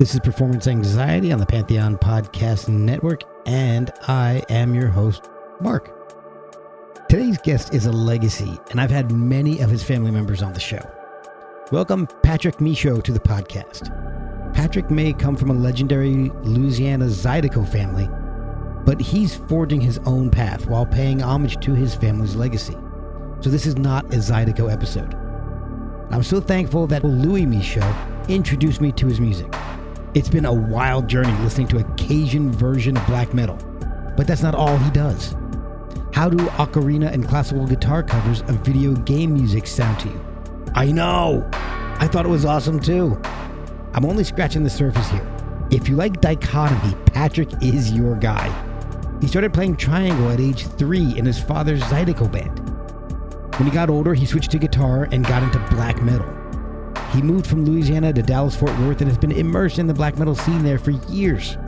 This is Performance Anxiety on the Pantheon Podcast Network, and I am your host, Mark. Today's guest is a legacy, and I've had many of his family members on the show. Welcome Patrick Michot to the podcast. Patrick may come from a legendary Louisiana zydeco family, but he's forging his own path while paying homage to his family's legacy. So this is not a zydeco episode. I'm so thankful that Louis Michot introduced me to his music. It's been a wild journey listening to a Cajun version of black metal, but that's not all he does. How do ocarina and classical guitar covers of video game music sound to you? I know! I thought it was awesome too. I'm only scratching the surface here. If you like dichotomy, Patrick is your guy. He started playing triangle at age 3 in his father's zydeco band. When he got older, he switched to guitar and got into black metal. He moved from Louisiana to Dallas-Fort Worth and has been immersed in the black metal scene there for years.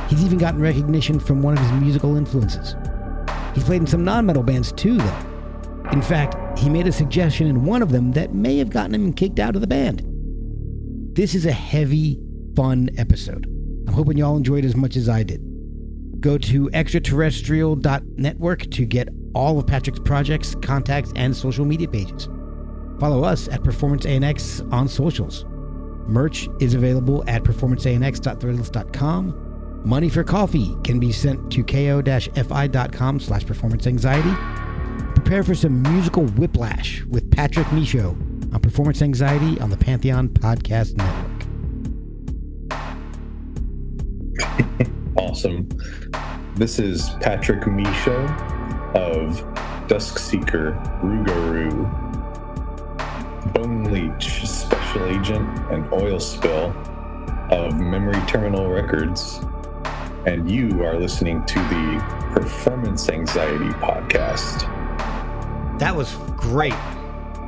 He's even gotten recognition from one of his musical influences. He's played in some non-metal bands too, though. In fact, he made a suggestion in one of them that may have gotten him kicked out of the band. This is a heavy, fun episode. I'm hoping y'all enjoyed as much as I did. Go to extraterrestrial.network to get all of Patrick's projects, contacts, and social media pages. Follow us at Performance ANX on socials. Merch is available at performanceanx.threadless.com. Money for coffee can be sent to ko-fi.com/performanceanxiety. Prepare for some musical whiplash with Patrick Michot on Performance Anxiety on the Pantheon Podcast Network. Awesome. This is Patrick Michot of Dusk Seeker, Rougarou, Bone Leech, Special Agent, and Oil Spill of Memory Terminal Records. And you are listening to the Performance Anxiety Podcast. That was great.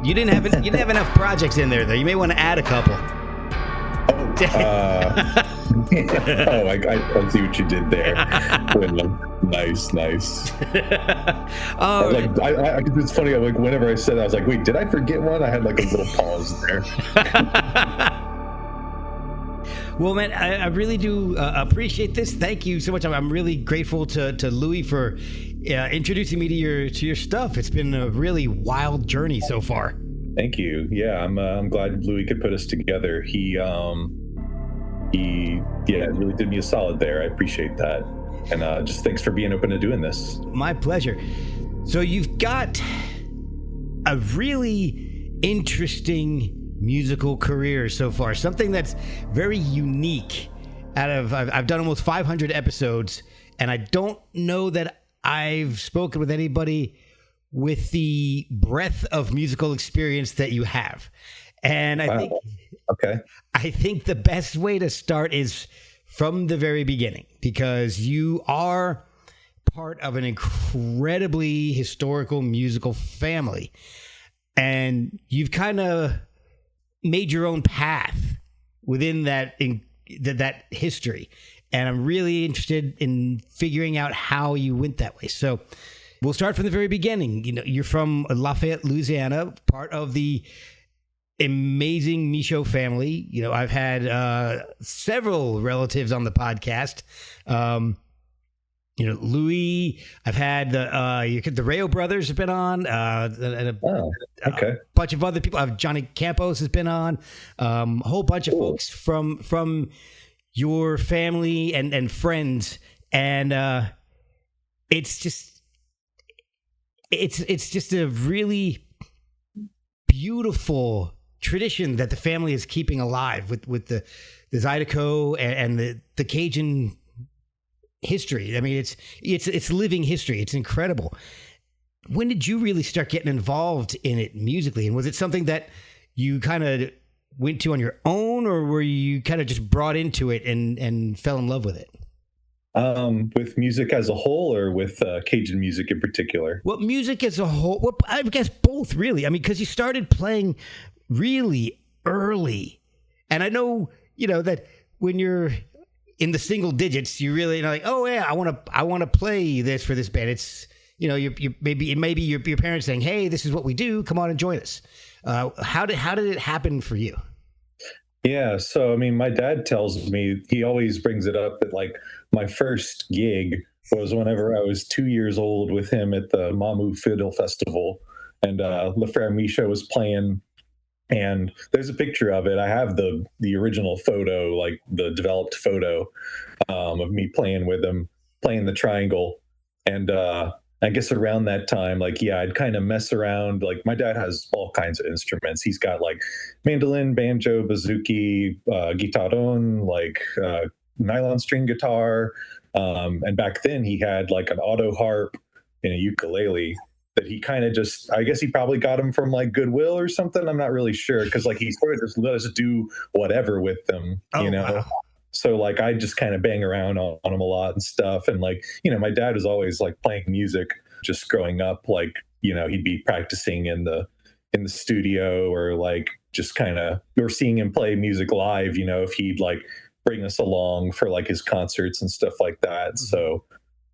You didn't have enough projects in there, though. You may want to add a couple. I see what you did there. Nice. It's funny. I'm like, whenever I said that, I was like, wait, did I forget one? I had like a little pause there. Well, man, I really do appreciate this. Thank you so much. I'm really grateful to Louis for introducing me to your stuff. It's been a really wild journey so far. Thank you. Yeah, I'm glad Louis could put us together. He really did me a solid there. I appreciate that. And just thanks for being open to doing this. My pleasure. So you've got a really interesting musical career so far, something that's very unique. I've done almost 500 episodes, and I don't know that I've spoken with anybody with the breadth of musical experience that you have. And I think the best way to start is from the very beginning, because you are part of an incredibly historical musical family, and you've kind of made your own path within that history. And I'm really interested in figuring out how you went that way. So we'll start from the very beginning. You know, you're from Lafayette, Louisiana, part of the amazing Michot family. You know, I've had several relatives on the podcast. Louis, I've had the Rayo brothers have been on, and a bunch of other people. Johnny Campos has been on, a whole bunch of folks from your family and friends, and it's just a really beautiful tradition that the family is keeping alive with the zydeco and the Cajun history. I mean, it's living history. It's incredible. When did you really start getting involved in it musically? And was it something that you kind of went to on your own, or were you kind of just brought into it and fell in love with it? With music as a whole, or with Cajun music in particular? Well, music as a whole. Well, I guess both, really. I mean, because you started playing really early, and I know that when you're in the single digits, you really like, oh yeah, I want to play this for this band. It's you maybe your parents saying, hey, this is what we do. Come on and join us. How did it happen for you? Yeah, so I mean, my dad tells me he always brings it up that like my first gig was whenever I was 2 years old with him at the Mamu Fiddle Festival, and Lefrere Michot was playing. And there's a picture of it. I have the original photo, like the developed photo, of me playing with him, playing the triangle. And I guess around that time, like, yeah, I'd kind of mess around. Like, my dad has all kinds of instruments. He's got like mandolin, banjo, bouzouki, guitarron, like nylon string guitar. And back then, he had like an auto harp and a ukulele that he kind of just, I guess he probably got them from like Goodwill or something. I'm not really sure because like he sort of just let us do whatever with them, Oh, wow. so like I just kind of bang around on him a lot and stuff. And like, my dad was always like playing music just growing up. Like, he'd be practicing in the studio or like just kind of or seeing him play music live, if he'd like bring us along for like his concerts and stuff like that. Mhm. So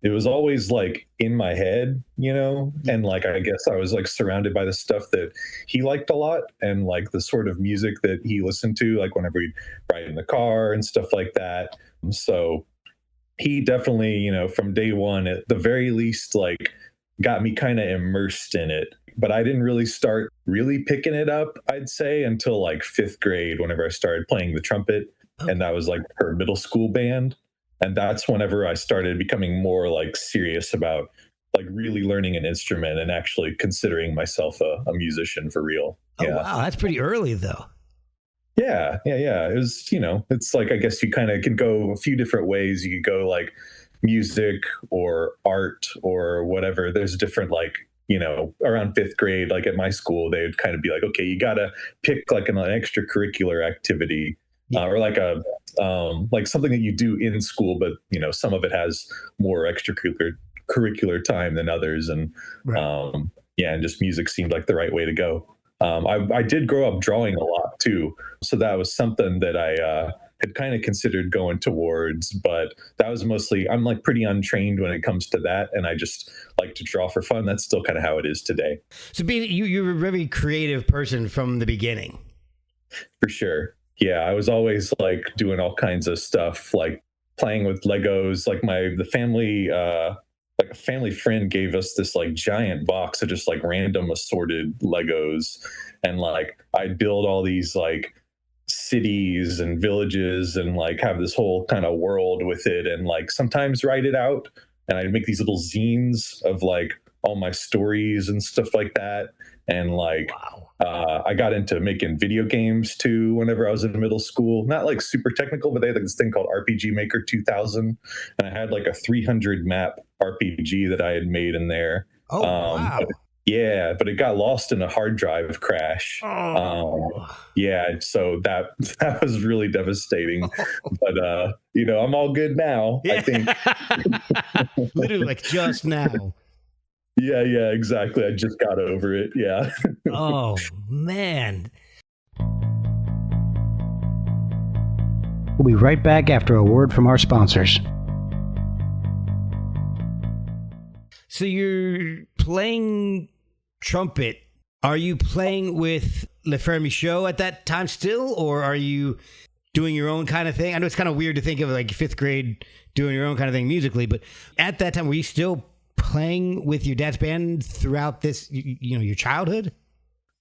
it was always like in my head, Yeah. and like I guess I was like surrounded by the stuff that he liked a lot and like the sort of music that he listened to, like whenever we'd ride in the car and stuff like that. So he definitely, from day one, at the very least, like got me kind of immersed in it. But I didn't really start really picking it up, I'd say, until like fifth grade, whenever I started playing the trumpet. And Okay. that was like her middle school band. And that's whenever I started becoming more like serious about like really learning an instrument and actually considering myself a musician for real. Oh, Yeah. wow. That's pretty early, though. Yeah, yeah, yeah. It was, it's like I guess you kind of can go a few different ways. You could go like music or art or whatever. There's different like, around fifth grade, like at my school, they would kind of be like, okay, you gotta pick like an extracurricular activity Yeah. or like something that you do in school, but some of it has more extracurricular time than others, and Right. yeah, and just music seemed like the right way to go. I did grow up drawing a lot too, so that was something that I had kind of considered going towards, but that was mostly I'm like pretty untrained when it comes to that, and I just like to draw for fun. That's still kind of how it is today, So, being you're a very creative person from the beginning. for sure. Yeah, I was always like doing all kinds of stuff, like playing with Legos. Like the family, like a family friend gave us this like giant box of just like random assorted Legos, and like I'd build all these like cities and villages and like have this whole kind of world with it and like sometimes write it out, and I'd make these little zines of like all my stories and stuff like that. And like Wow. I got into making video games too whenever I was in middle school, not like super technical, but they had like this thing called RPG Maker 2000, and I had like a 300 map RPG that I had made in there. Oh, But wow. yeah, but it got lost in a hard drive crash. Oh. Yeah, so that that was really devastating. But I'm all good now, I Yeah. think. Literally, like just now. Yeah, yeah, exactly. I just got over it. Yeah. Oh, man. We'll be right back after a word from our sponsors. So you're playing trumpet. Are you playing with Lefrere Michot at that time still, or are you doing your own kind of thing? I know it's kind of weird to think of like fifth grade doing your own kind of thing musically, but at that time, were you still playing with your dad's band throughout this, your childhood?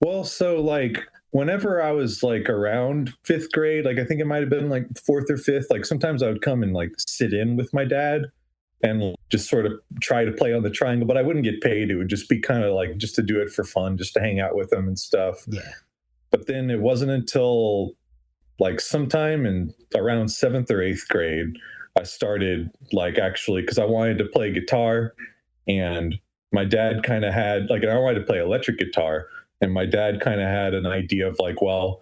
Well, so like whenever I was like around fifth grade, like I think it might have been like fourth or fifth, like sometimes I would come and like sit in with my dad and just sort of try to play on the triangle, but I wouldn't get paid. It would just be kind of like just to do it for fun, just to hang out with him and stuff. Yeah. But then it wasn't until like sometime in around seventh or eighth grade, I started like actually because I wanted to play guitar, and my dad kind of had like, and I wanted to play electric guitar, and my dad kind of had an idea of like, well,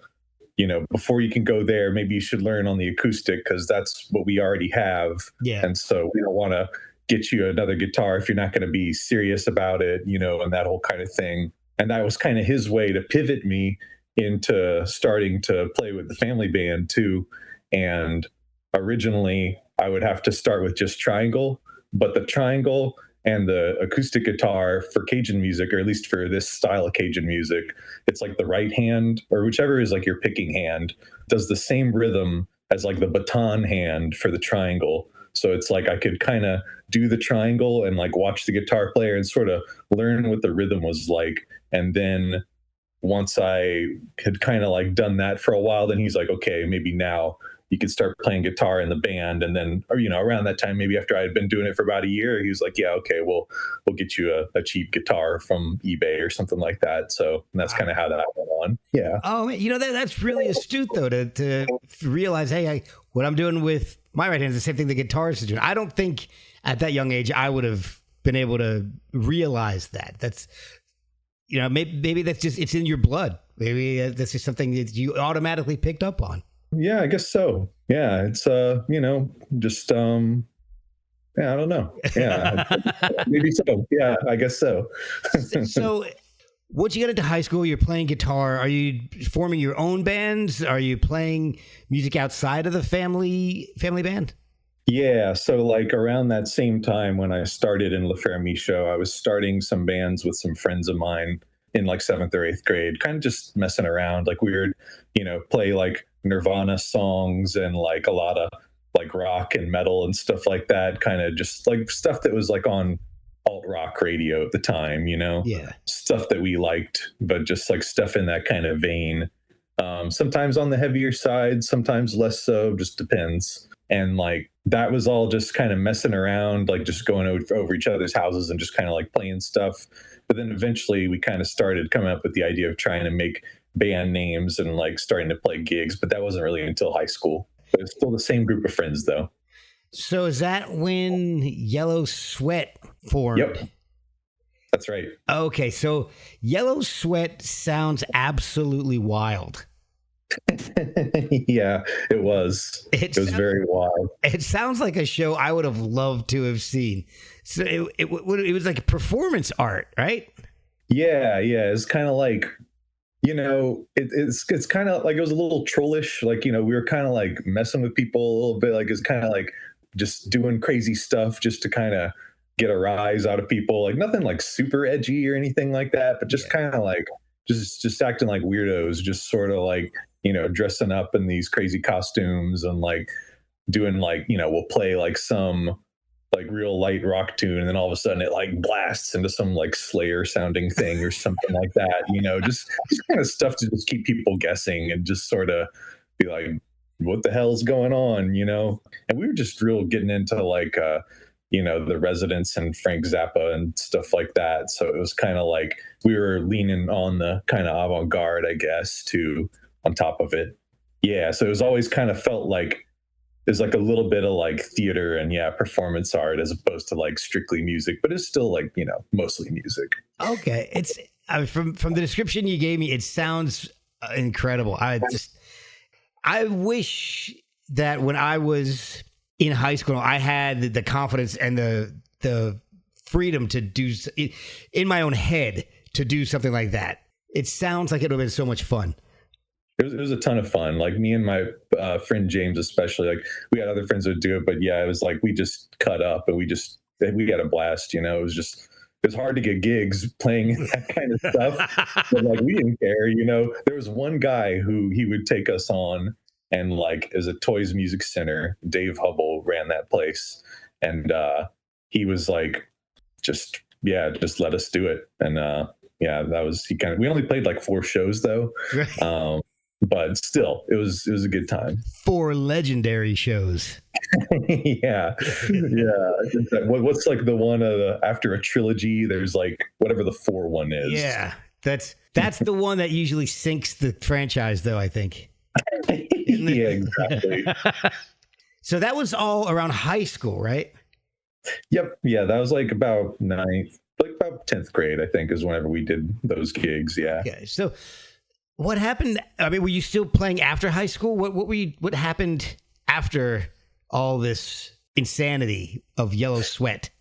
before you can go there, maybe you should learn on the acoustic because that's what we already have. Yeah. And so we don't want to get you another guitar if you're not going to be serious about it, and that whole kind of thing. And that was kind of his way to pivot me into starting to play with the family band too. And originally, I would have to start with just triangle, but the triangle And the acoustic guitar for Cajun music, or at least for this style of Cajun music, it's like the right hand, or whichever is like your picking hand, does the same rhythm as like the baton hand for the triangle. So it's like I could kind of do the triangle and like watch the guitar player and sort of learn what the rhythm was like. And then once I had kind of like done that for a while, then he's like, okay, maybe now you could start playing guitar in the band. And then, or, around that time, maybe after I had been doing it for about a year, he was like, yeah, okay, we'll get you a cheap guitar from eBay or something like that. So that's kind of how that went on. Yeah. Oh, man, that's really astute though, to realize, hey, what I'm doing with my right hand is the same thing the guitarist is doing. I don't think at that young age I would have been able to realize that. That's, maybe that's just, it's in your blood. Maybe that's just something that you automatically picked up on. Yeah, I guess so. Yeah, it's just yeah, I don't know. Yeah, maybe so. Yeah, I guess so. So, once you get into high school, you're playing guitar. Are you forming your own bands? Are you playing music outside of the family band? Yeah, so like around that same time when I started in Patrick Michot, I was starting some bands with some friends of mine in like 7th or 8th grade, kind of just messing around. Like we would, play like Nirvana songs and like a lot of like rock and metal and stuff like that, kind of just like stuff that was like on alt rock radio at the time, Yeah. Stuff that we liked, but just like stuff in that kind of vein. Sometimes on the heavier side, sometimes less so, just depends. And like that was all just kind of messing around, like just going over each other's houses and just kind of like playing stuff. But then eventually we kind of started coming up with the idea of trying to make band names and like starting to play gigs, but that wasn't really until high school. But it's still the same group of friends though. So is that when Yellow Sweat formed? Yep. That's right. Okay, so Yellow Sweat sounds absolutely wild. Yeah, it was. It was very wild. It sounds like a show I would have loved to have seen. So it was like performance art, right? Yeah. It's kind of like, it's kind of like it was a little trollish. Like, we were kind of like messing with people a little bit. Like it's kind of like just doing crazy stuff just to kind of get a rise out of people. Like nothing like super edgy or anything like that, but just kind of like just acting like weirdos, just sort of like, dressing up in these crazy costumes and like doing like, we'll play like some like real light rock tune and then all of a sudden it like blasts into some like Slayer sounding thing or something like that, just kind of stuff to just keep people guessing and just sort of be like, what the hell's going on, And we were just real getting into like, the Residents and Frank Zappa and stuff like that. So it was kind of like we were leaning on the kind of avant-garde, I guess, too, on top of it. Yeah. So it was always kind of felt like there's like a little bit of like theater and performance art as opposed to like strictly music, but it's still like, mostly music. Okay. It's from the description you gave me, it sounds incredible. I wish that when I was in high school, I had the confidence and the freedom to do in my own head to do something like that. It sounds like it would have been so much fun. It was a ton of fun. Like me and my friend James, especially, like we had other friends that would do it, but it was like, we just cut up and we had a blast, it was hard to get gigs playing that kind of stuff, but like, we didn't care, there was one guy who he would take us on and like, as a Toys Music Center, Dave Hubble ran that place. And he was like, just let us do it. And that was, we only played like 4 shows though. But still, it was a good time. 4 legendary shows. Yeah. What's like the one after a trilogy? There's like whatever the 4 one is. Yeah, that's the one that usually sinks the franchise, though. I think. Yeah, exactly. So that was all around high school, right? Yep. Yeah, that was like about 9th, like about 10th grade, I think, is whenever we did those gigs. Yeah. Okay, so. What happened? I mean, were you still playing after high school? What happened after all this insanity of Yellow Sweat?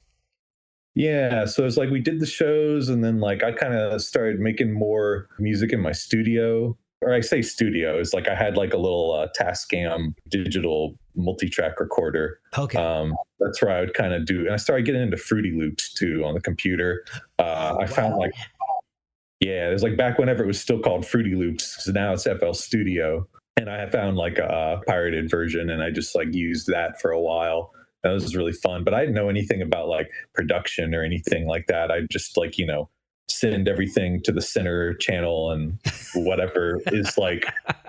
Yeah, so it's like we did the shows and then like I kind of started making more music in my studio. or I say studio, is like I had like a little Tascam digital multi-track recorder. Okay. That's where I would kind of do, and I started getting into Fruity Loops too on the computer. I found like, yeah, it was like back whenever it was still called Fruity Loops, because now it's FL Studio. And I found like a pirated version, and I just like used that for a while. That was really fun, but I didn't know anything about like production or anything like that. I just like, send everything to the center channel, and whatever is like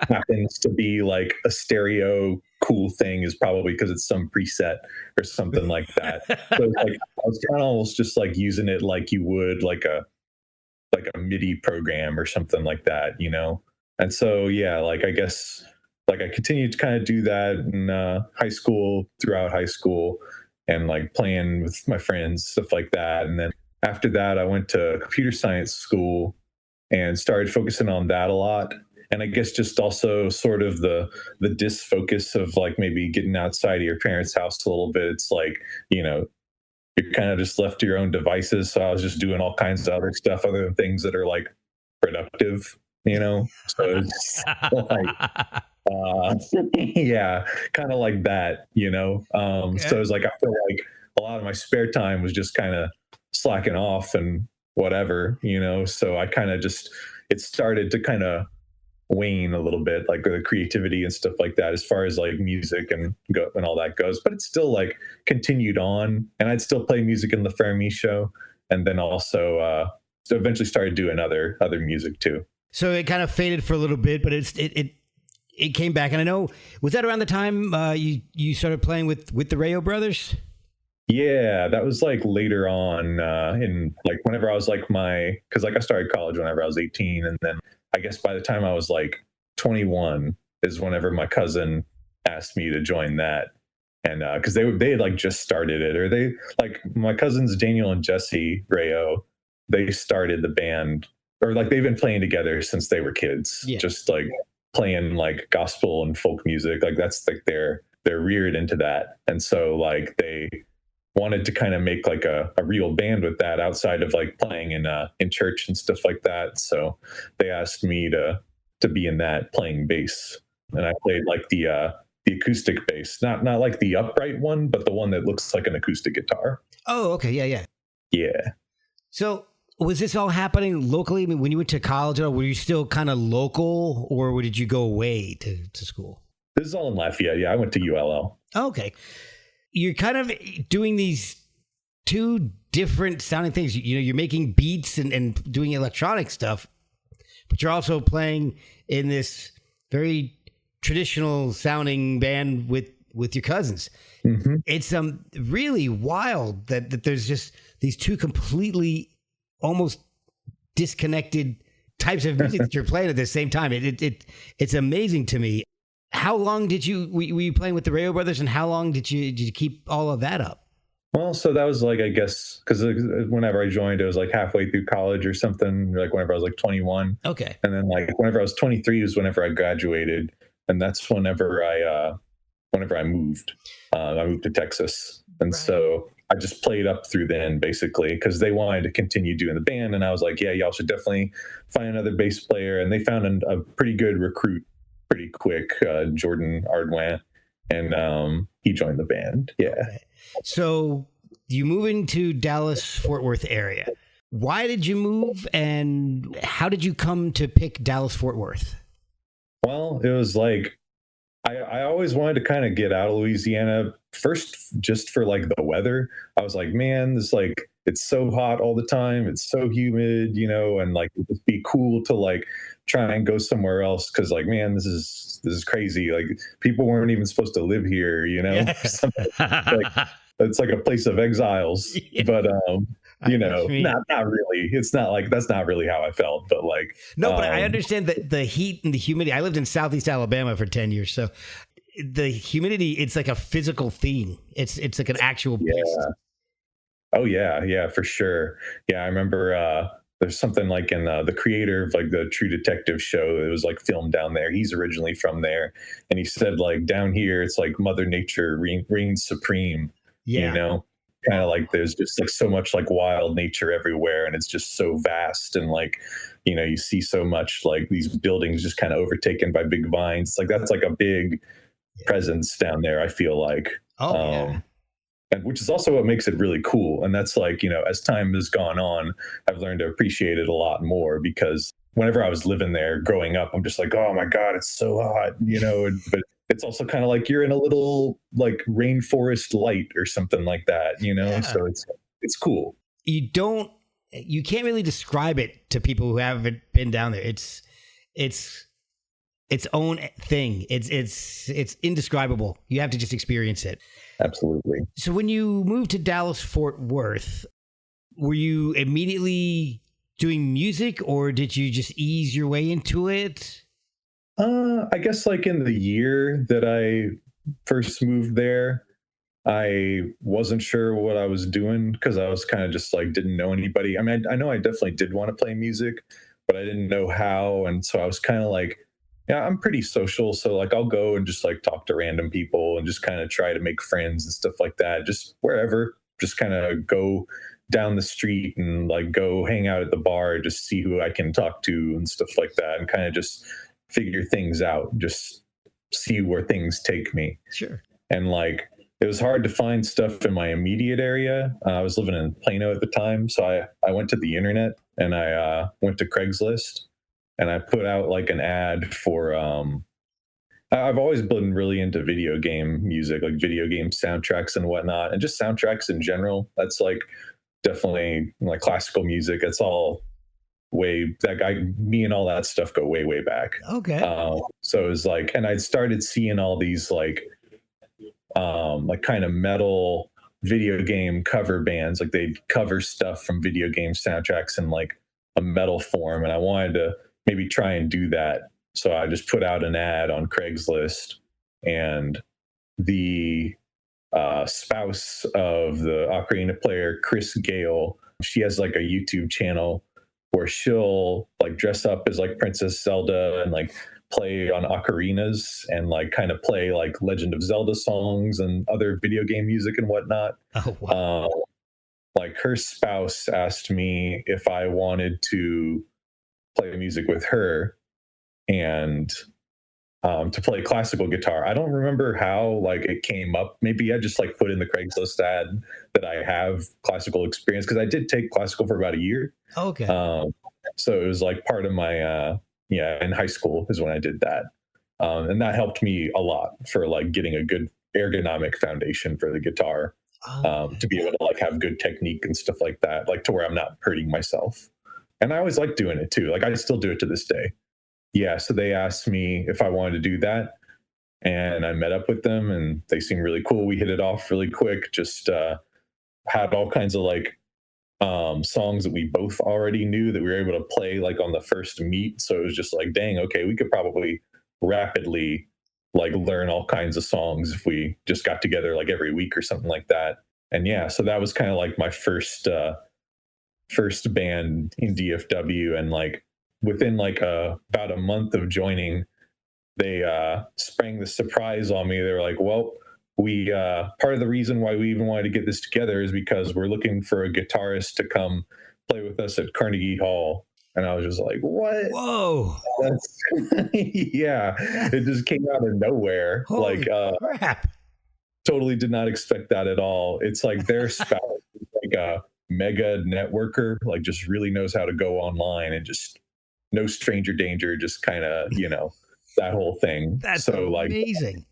happens to be like a stereo cool thing is probably because it's some preset or something like that. So like I was kind of almost just like using it like you would like a MIDI program or something like that, And so yeah, like I guess like I continued to kind of do that in throughout high school, and like playing with my friends, stuff like that. And then after that, I went to computer science school and started focusing on that a lot. And I guess just also sort of the disfocus of like maybe getting outside of your parents' house a little bit. It's like, you're kind of just left to your own devices. So I was just doing all kinds of other stuff other than things that are like productive, So it's like, yeah, kind of like that, So it's like I feel like a lot of my spare time was just kind of slacking off and whatever, So I kind of just, it started to kind of wane a little bit, like the creativity and stuff like that, as far as like music and all that goes. But it's still like continued on, and I'd still play music in the Fermi show, and then also so eventually started doing other music too. So it kind of faded for a little bit, but it came back. And I know, was that around the time you started playing with the Rayo brothers? Yeah, that was like later on in like whenever I was like because like I started college whenever I was 18, and then I guess by the time I was like 21 is whenever my cousin asked me to join that. And because they had like just started it, or they like my cousins Daniel and Jesse Rayo, they started the band, or like they've been playing together since they were kids, just like playing like gospel and folk music. Like that's like they're reared into that, and so like they wanted to kind of make like a real band with that outside of like playing in church and stuff like that. So they asked me to be in that, playing bass, and I played like the acoustic bass, not like the upright one, but the one that looks like an acoustic guitar. Oh, okay, yeah. So was this all happening locally? I mean, when you went to college, or were you still kind of local, or did you go away to school? This is all in Lafayette. Yeah, I went to ULL. Okay. You're kind of doing these two different sounding things. You're making beats and doing electronic stuff, but you're also playing in this very traditional sounding band with your cousins. Mm-hmm. It's really wild that there's just these two completely almost disconnected types of music that you're playing at the same time. It's amazing to me. How long were you playing with the Rayo brothers, and how long did you keep all of that up? Well, so that was like, I guess, because whenever I joined, it was like halfway through college or something, like whenever I was like 21. Okay. And then like whenever I was 23 was whenever I graduated. And that's whenever I moved. I moved to Texas. And so I just played up through then, basically, because they wanted to continue doing the band. And I was like, yeah, y'all should definitely find another bass player. And they found a pretty good recruit pretty quick, Jordan Ardwin, and he joined the band. Yeah. Okay. So you move into Dallas, Fort Worth area. Why did you move, and how did you come to pick Dallas, Fort Worth? Well, it was like, I always wanted to kind of get out of Louisiana first, just for like the weather. I was like, man, this like, it's so hot all the time. It's so humid, and like, it'd just be cool to like try and go somewhere else. Cause like, man, this is crazy. Like people weren't even supposed to live here, Yeah. Like, it's like a place of exiles, but, not really. It's not like, that's not really how I felt, but like, no, but I understand that the heat and the humidity. I lived in Southeast Alabama for 10 years. So the humidity, it's like a physical thing. It's like an actual beast. Yeah. Oh yeah, for sure. Yeah, I remember there's something like in the creator of like the True Detective show. It was like filmed down there. He's originally from there, and he said like down here it's like Mother Nature reigns supreme. Yeah. kind of like there's just like so much like wild nature everywhere, and it's just so vast, and like, you know, you see so much like these buildings just kind of overtaken by big vines. Like that's like a big presence down there, I feel like. And which is also what makes it really cool. And that's like, you know, as time has gone on, I've learned to appreciate it a lot more, because whenever I was living there growing up, I'm just like, oh my God, it's so hot, you know, but it's also kind of like you're in a little like rainforest light or something like that, you know? So it's cool. You can't really describe it to people who haven't been down there. It's its own thing. It's indescribable. You have to just experience it. Absolutely. So when you moved to Dallas Fort Worth, were you immediately doing music, or did you just ease your way into it? I guess like in the year that I first moved there, I wasn't sure what I was doing, because I was kind of just like didn't know anybody. I mean, I know I definitely did want to play music, but I didn't know how. And so I was kind of like, yeah, I'm pretty social. So like I'll go and just like talk to random people and just kind of try to make friends and stuff like that. Just wherever, just kind of go down the street and like go hang out at the bar, just see who I can talk to and stuff like that, and kind of just figure things out, just see where things take me. Sure. And like, it was hard to find stuff in my immediate area. I was living in Plano at the time. So I went to the internet, and I went to Craigslist, and I put out like an ad for, I've always been really into video game music, like video game soundtracks and whatnot, and just soundtracks in general. That's like definitely like classical music. It's all me and all that stuff go way, way back. Okay. So it was like, and I'd started seeing all these like kind of metal video game cover bands, like they'd cover stuff from video game soundtracks in like a metal form, and I wanted to maybe try and do that. So I just put out an ad on Craigslist, and the spouse of the ocarina player, Chris Gale, she has like a YouTube channel where she'll like dress up as like Princess Zelda and like play on ocarinas and like kind of play like Legend of Zelda songs and other video game music and whatnot. Oh, wow. Like her spouse asked me if I wanted to play music with her and to play classical guitar. I don't remember how like it came up. Maybe I just like put in the Craigslist ad that I have classical experience, because I did take classical for about a year. Okay. So it was like part of my in high school is when I did that, and that helped me a lot for like getting a good ergonomic foundation for the guitar, to be able to like have good technique and stuff like that, like to where I'm not hurting myself. And I always like doing it too. Like I still do it to this day. Yeah. So they asked me if I wanted to do that, and I met up with them, and they seemed really cool. We hit it off really quick. Just had all kinds of like songs that we both already knew that we were able to play like on the first meet. So it was just like, dang, okay, we could probably rapidly like learn all kinds of songs if we just got together like every week or something like that. And yeah, so that was kind of like my first band in DFW. And like within like about a month of joining, they sprang the surprise on me. They were like, well, we part of the reason why we even wanted to get this together is because we're looking for a guitarist to come play with us at Carnegie Hall. And I was just like, what? Whoa. Yeah, it just came out of nowhere. Holy like crap. Totally did not expect that at all. It's like their spouse is like a mega networker, like just really knows how to go online and just no stranger danger, just kind of, you know, that whole thing. That's so amazing. Like,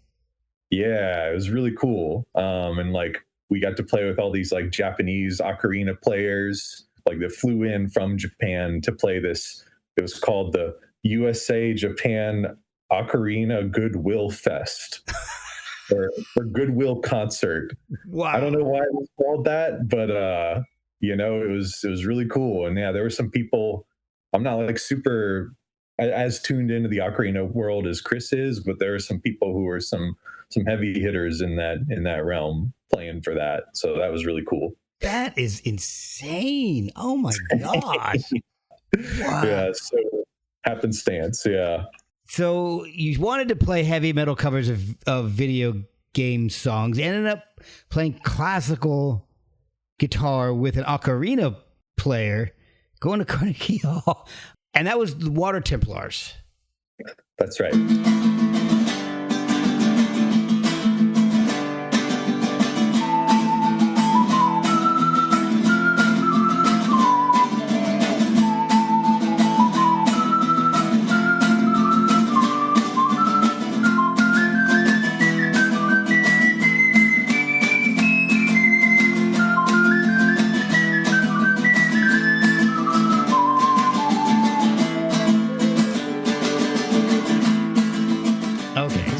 yeah, it was really cool. And like we got to play with all these like Japanese ocarina players, like that flew in from Japan to play this. It was called the USA Japan Ocarina Goodwill Fest, or Goodwill Concert. Wow. I don't know why it was called that, but you know, it was really cool. And yeah, there were some people. I'm not like super as tuned into the ocarina world as Chris is, but there are some people who are some heavy hitters in that realm playing for that. So that was really cool. That is insane. Oh my gosh. Wow. Yeah. So happenstance. Yeah. So you wanted to play heavy metal covers of video game songs, ended up playing classical guitar with an ocarina player going to Carnegie Hall. And that was the Water Templars. That's right.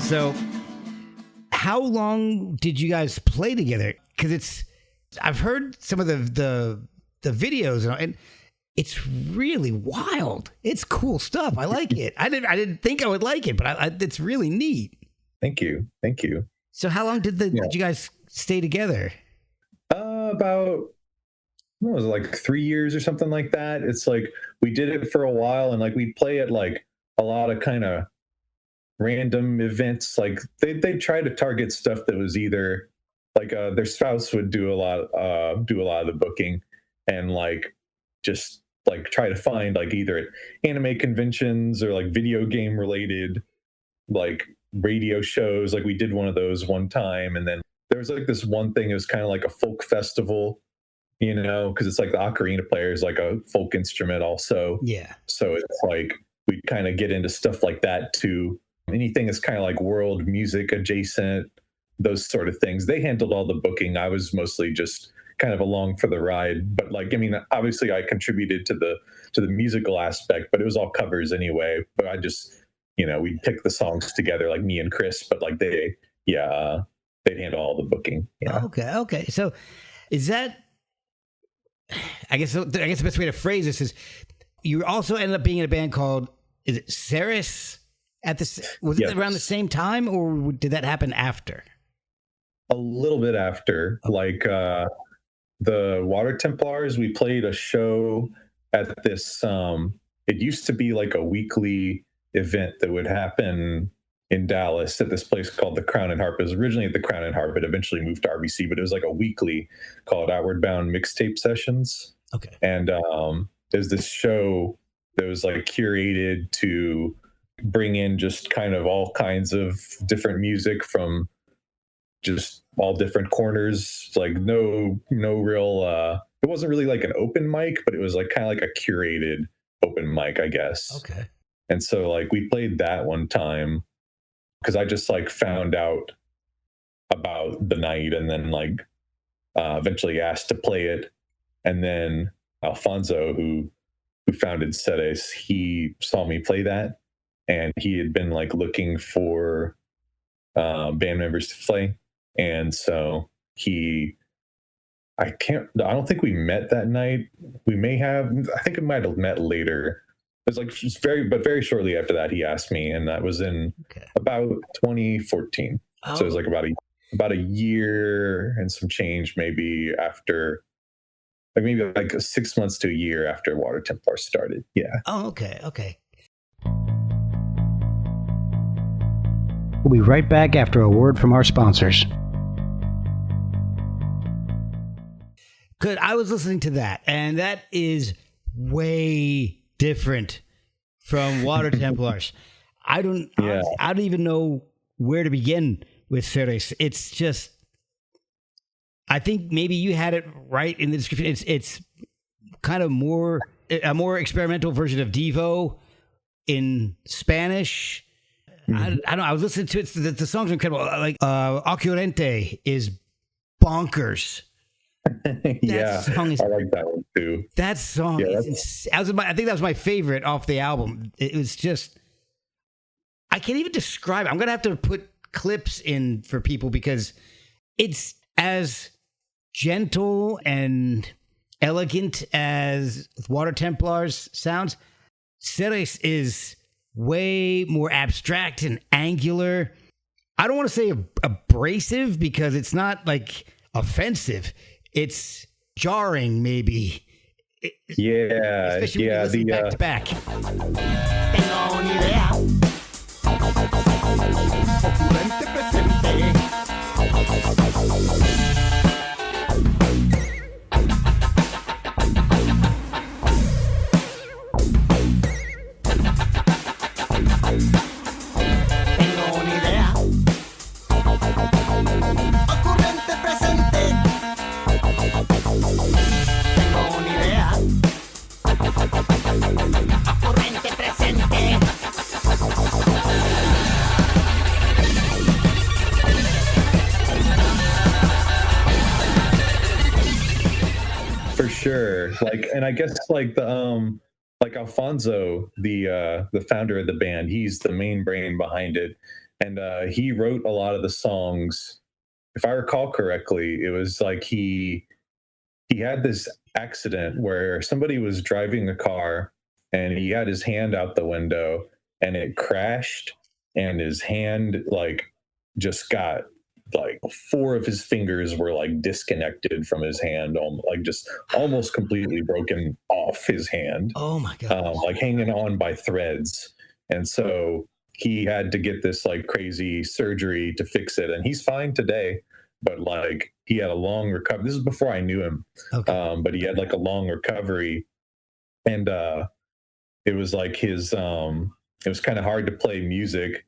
So how long did you guys play together? Because I've heard some of the videos and it's really wild. It's cool stuff. I like it. I didn't think I would like it, but it's really neat. Thank you. So how long did you guys stay together? About, what was it, like 3 years or something like that. It's like we did it for a while, and like we'd play at like a lot of kind of random events. Like they try to target stuff that was either like their spouse would do a lot of the booking, and like just like try to find like either at anime conventions or like video game related like radio shows. Like we did one of those one time, and then there was like this one thing, it was kind of like a folk festival, you know, because it's like the ocarina player is like a folk instrument also. Yeah. So it's like we kind of get into stuff like that too. Anything that's kind of like world music adjacent, those sort of things. They handled all the booking. I was mostly just kind of along for the ride. But like, I mean, obviously I contributed to the musical aspect, but it was all covers anyway. But I just, you know, we'd pick the songs together, like me and Chris, but like they'd handle all the booking. Yeah. Okay. So is that, I guess the best way to phrase this is you also ended up being in a band called, is it Ceres? Was it around the same time, or did that happen after? A little bit after. Like the Water Templars, we played a show at this, it used to be like a weekly event that would happen in Dallas at this place called the Crown and Harp. It was originally at the Crown and Harp. It eventually moved to RBC, but it was like a weekly called Outward Bound Mixtape Sessions. Okay. And there's this show that was like curated to bring in just kind of all kinds of different music from just all different corners. Like no real, it wasn't really like an open mic, but it was like kind of like a curated open mic, I guess. Okay. And so like we played that one time because I just like found out about the night, and then like eventually asked to play it. And then Alfonso, who founded Ceres, he saw me play that, and he had been like looking for band members to play. And so I don't think we met that night. We may have, I think it might have met later. It was like just very shortly after that he asked me, and that was in about 2014. Oh. So it was like about a year and some change, maybe after, like maybe like 6 months to a year after Water Templar started. Yeah. Oh, okay. We'll be right back after a word from our sponsors. Good. I was listening to that, and that is way different from Water Templars. I don't even know where to begin with Ceres. It's just, I think maybe you had it right in the description. It's kind of a more experimental version of Devo in Spanish. Mm-hmm. I don't know. I was listening to it. The songs are incredible. Like Ocurrente is bonkers. Song is, I like that one too. That song is I think that was my favorite off the album. It was just, I can't even describe it. I'm gonna have to put clips in for people because it's as gentle and elegant as Water Templars sounds. Ceres is way more abstract and angular. I don't want to say abrasive because it's not like offensive. It's jarring, maybe. Yeah, especially when you listen back to back. for sure. Like, and I guess like like Alfonso, the founder of the band, he's the main brain behind it, and he wrote a lot of the songs. If I recall correctly, it was like he had this accident where somebody was driving a car and he had his hand out the window and it crashed, and his hand like just got like four of his fingers were like disconnected from his hand, like just almost completely broken off his hand, Oh my god. like hanging on by threads. And so he had to get this like crazy surgery to fix it, and he's fine today. But like he had a long recovery. This is before I knew him, but he had like a long recovery, and it was like his. It was kind of hard to play music,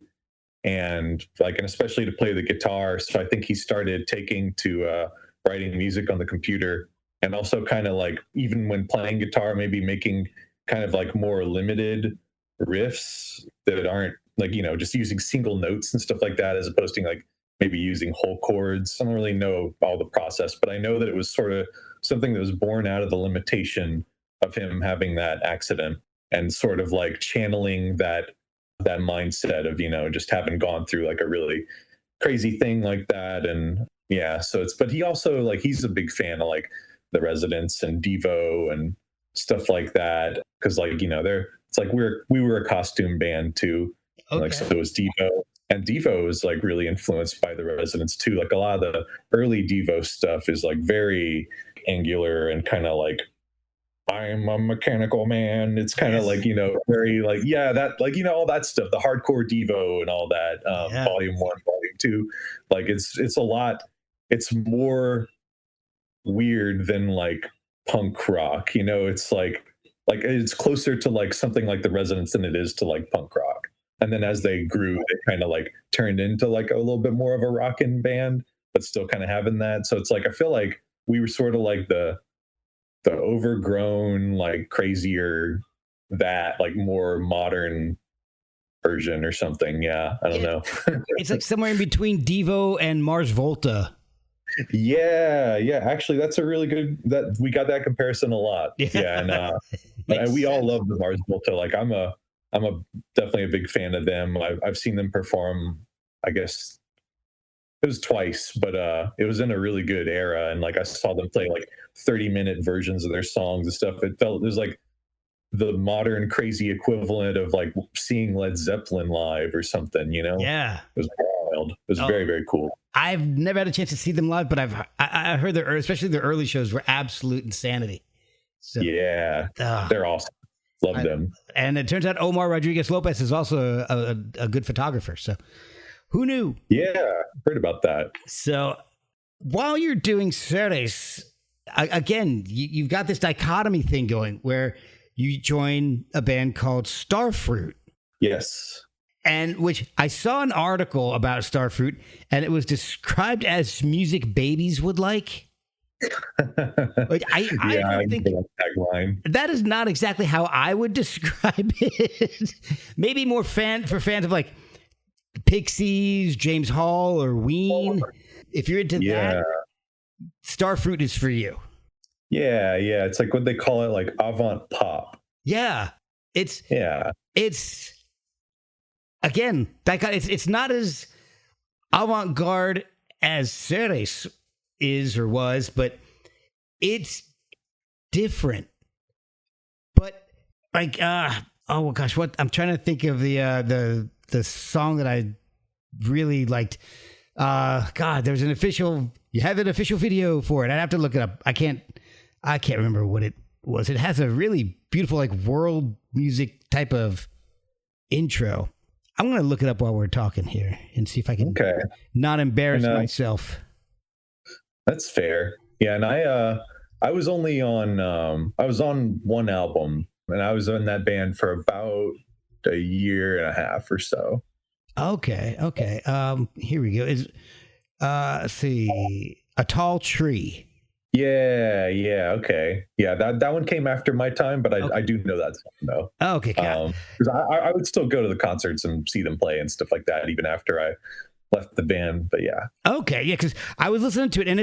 and like, and especially to play the guitar. So I think he started taking to writing music on the computer, and also kind of like even when playing guitar, maybe making kind of like more limited riffs that aren't like, you know, just using single notes and stuff like that, as opposed to like maybe using whole chords. I don't really know all the process, but I know that it was sort of something that was born out of the limitation of him having that accident, and sort of like channeling that mindset of, you know, just having gone through like a really crazy thing like that. And yeah, so it's, but he also like, he's a big fan of like the Residents and Devo and stuff like that, because like, you know, they're, it's like we were a costume band too. Okay. Like, so it was Devo, and Devo is like really influenced by the Residents too. Like a lot of the early Devo stuff is like very angular and kind of like, I'm a mechanical man. It's kind of like, you know, very like, yeah, that like, you know, all that stuff, the hardcore Devo and all that, volume 1, volume 2, like it's a lot, it's more weird than like punk rock, you know, it's like it's closer to like something like the Residents than it is to like punk rock. And then as they grew, they kind of like turned into like a little bit more of a rockin' band, but still kind of having that. So it's like, I feel like we were sort of like the overgrown, like crazier, that like more modern version or something. Yeah, I don't know. It's like somewhere in between Devo and Mars Volta. Yeah. Actually, that's a really good, that we got that comparison a lot. Yeah, and we all love the Mars Volta. Like I'm definitely a big fan of them. I've seen them perform, I guess it was twice, but it was in a really good era, and like I saw them play like 30-minute versions of their songs and stuff. It was like the modern crazy equivalent of like seeing Led Zeppelin live or something, you know? Yeah, it was wild. It was very, very cool. I've never had a chance to see them live, but I heard especially their early shows were absolute insanity. So, yeah, they're awesome. Love them. And it turns out Omar Rodriguez Lopez is also a good photographer. So who knew? Yeah, heard about that. So while you're doing Ceres, again, you've got this dichotomy thing going where you join a band called Starfruit. Yes. And which I saw an article about Starfruit, and it was described as music babies would like. Like I don't think that is not exactly how I would describe it. Maybe more for fans of like Pixies, James Hall, or Ween. If you're into that, Starfruit is for you. Yeah. It's like what they call it, like avant pop. Yeah. It's again, it's not as avant-garde as Ceres is or was, but it's different. But like oh gosh, what I'm trying to think of the song that I really liked. God, there's you have an official video for it. I'd have to look it up. I can't remember what it was. It has a really beautiful like world music type of intro. I'm going to look it up while we're talking here and see if I can not embarrass myself. That's fair. Yeah, and I was only on I was on one album, and I was in that band for about a year and a half or so. Okay. Here we go. Let's see. A Tall Tree. Yeah, okay. Yeah, that one came after my time, but I do know that song though. Okay, because I would still go to the concerts and see them play and stuff like that, even after I left the band. But yeah. Okay, yeah, because I was listening to it, and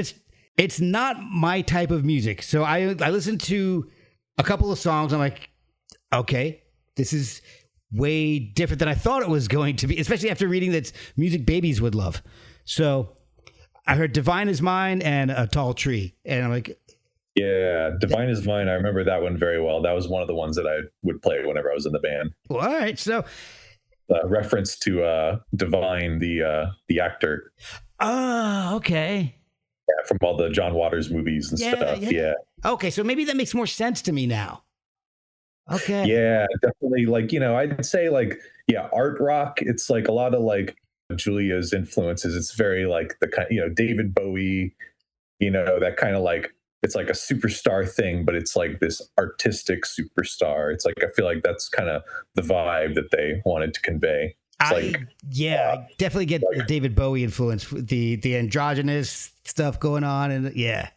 It's not my type of music. So I listened to a couple of songs. I'm like, okay, this is way different than I thought it was going to be, especially after reading that music babies would love. So I heard Divine Is Mine and A Tall Tree. And I'm like, yeah, Divine Is Mine. I remember that one very well. That was one of the ones that I would play whenever I was in the band. well, all right. So Reference to Divine, the actor. oh, okay. Yeah, from all the John Waters movies and stuff. Yeah. Okay, so maybe that makes more sense to me now. Okay. Yeah, definitely. Like, I'd say like, yeah, art rock. It's like a lot of like Julia's influences. It's very like the kind, David Bowie, that kind of like, it's like a superstar thing, but it's like this artistic superstar. It's like, I feel like that's kind of the vibe that they wanted to convey. I definitely get the David Bowie influence, the androgynous stuff going on, and yeah,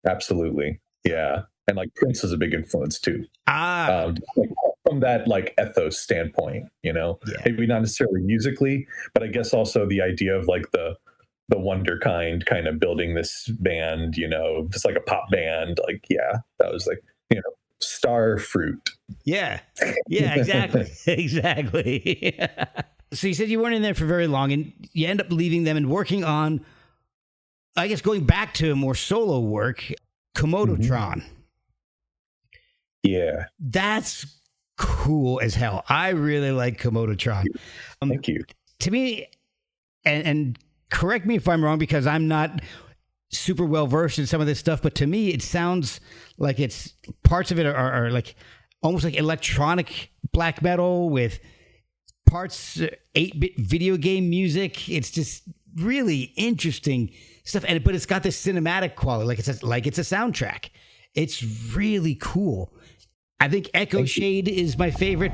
absolutely, yeah, and like Prince is a big influence too. Like, from that like ethos standpoint, maybe not necessarily musically, but I guess also the idea of like the wonder kind of building this band, just like a pop band, like that was like star fruit. Yeah, exactly, exactly. So you said you weren't in there for very long, and you end up leaving them and working on, I guess, going back to more solo work, Komodotron. Yeah. That's cool as hell. I really like Komodotron. Thank you. To me, and correct me if I'm wrong, because I'm not super well versed in some of this stuff, but to me, it sounds like it's parts of it are like almost like electronic black metal with parts 8-bit video game music. It's just really interesting stuff, but it's got this cinematic quality, like it's a soundtrack. It's really cool. I think Echo Shade is my favorite.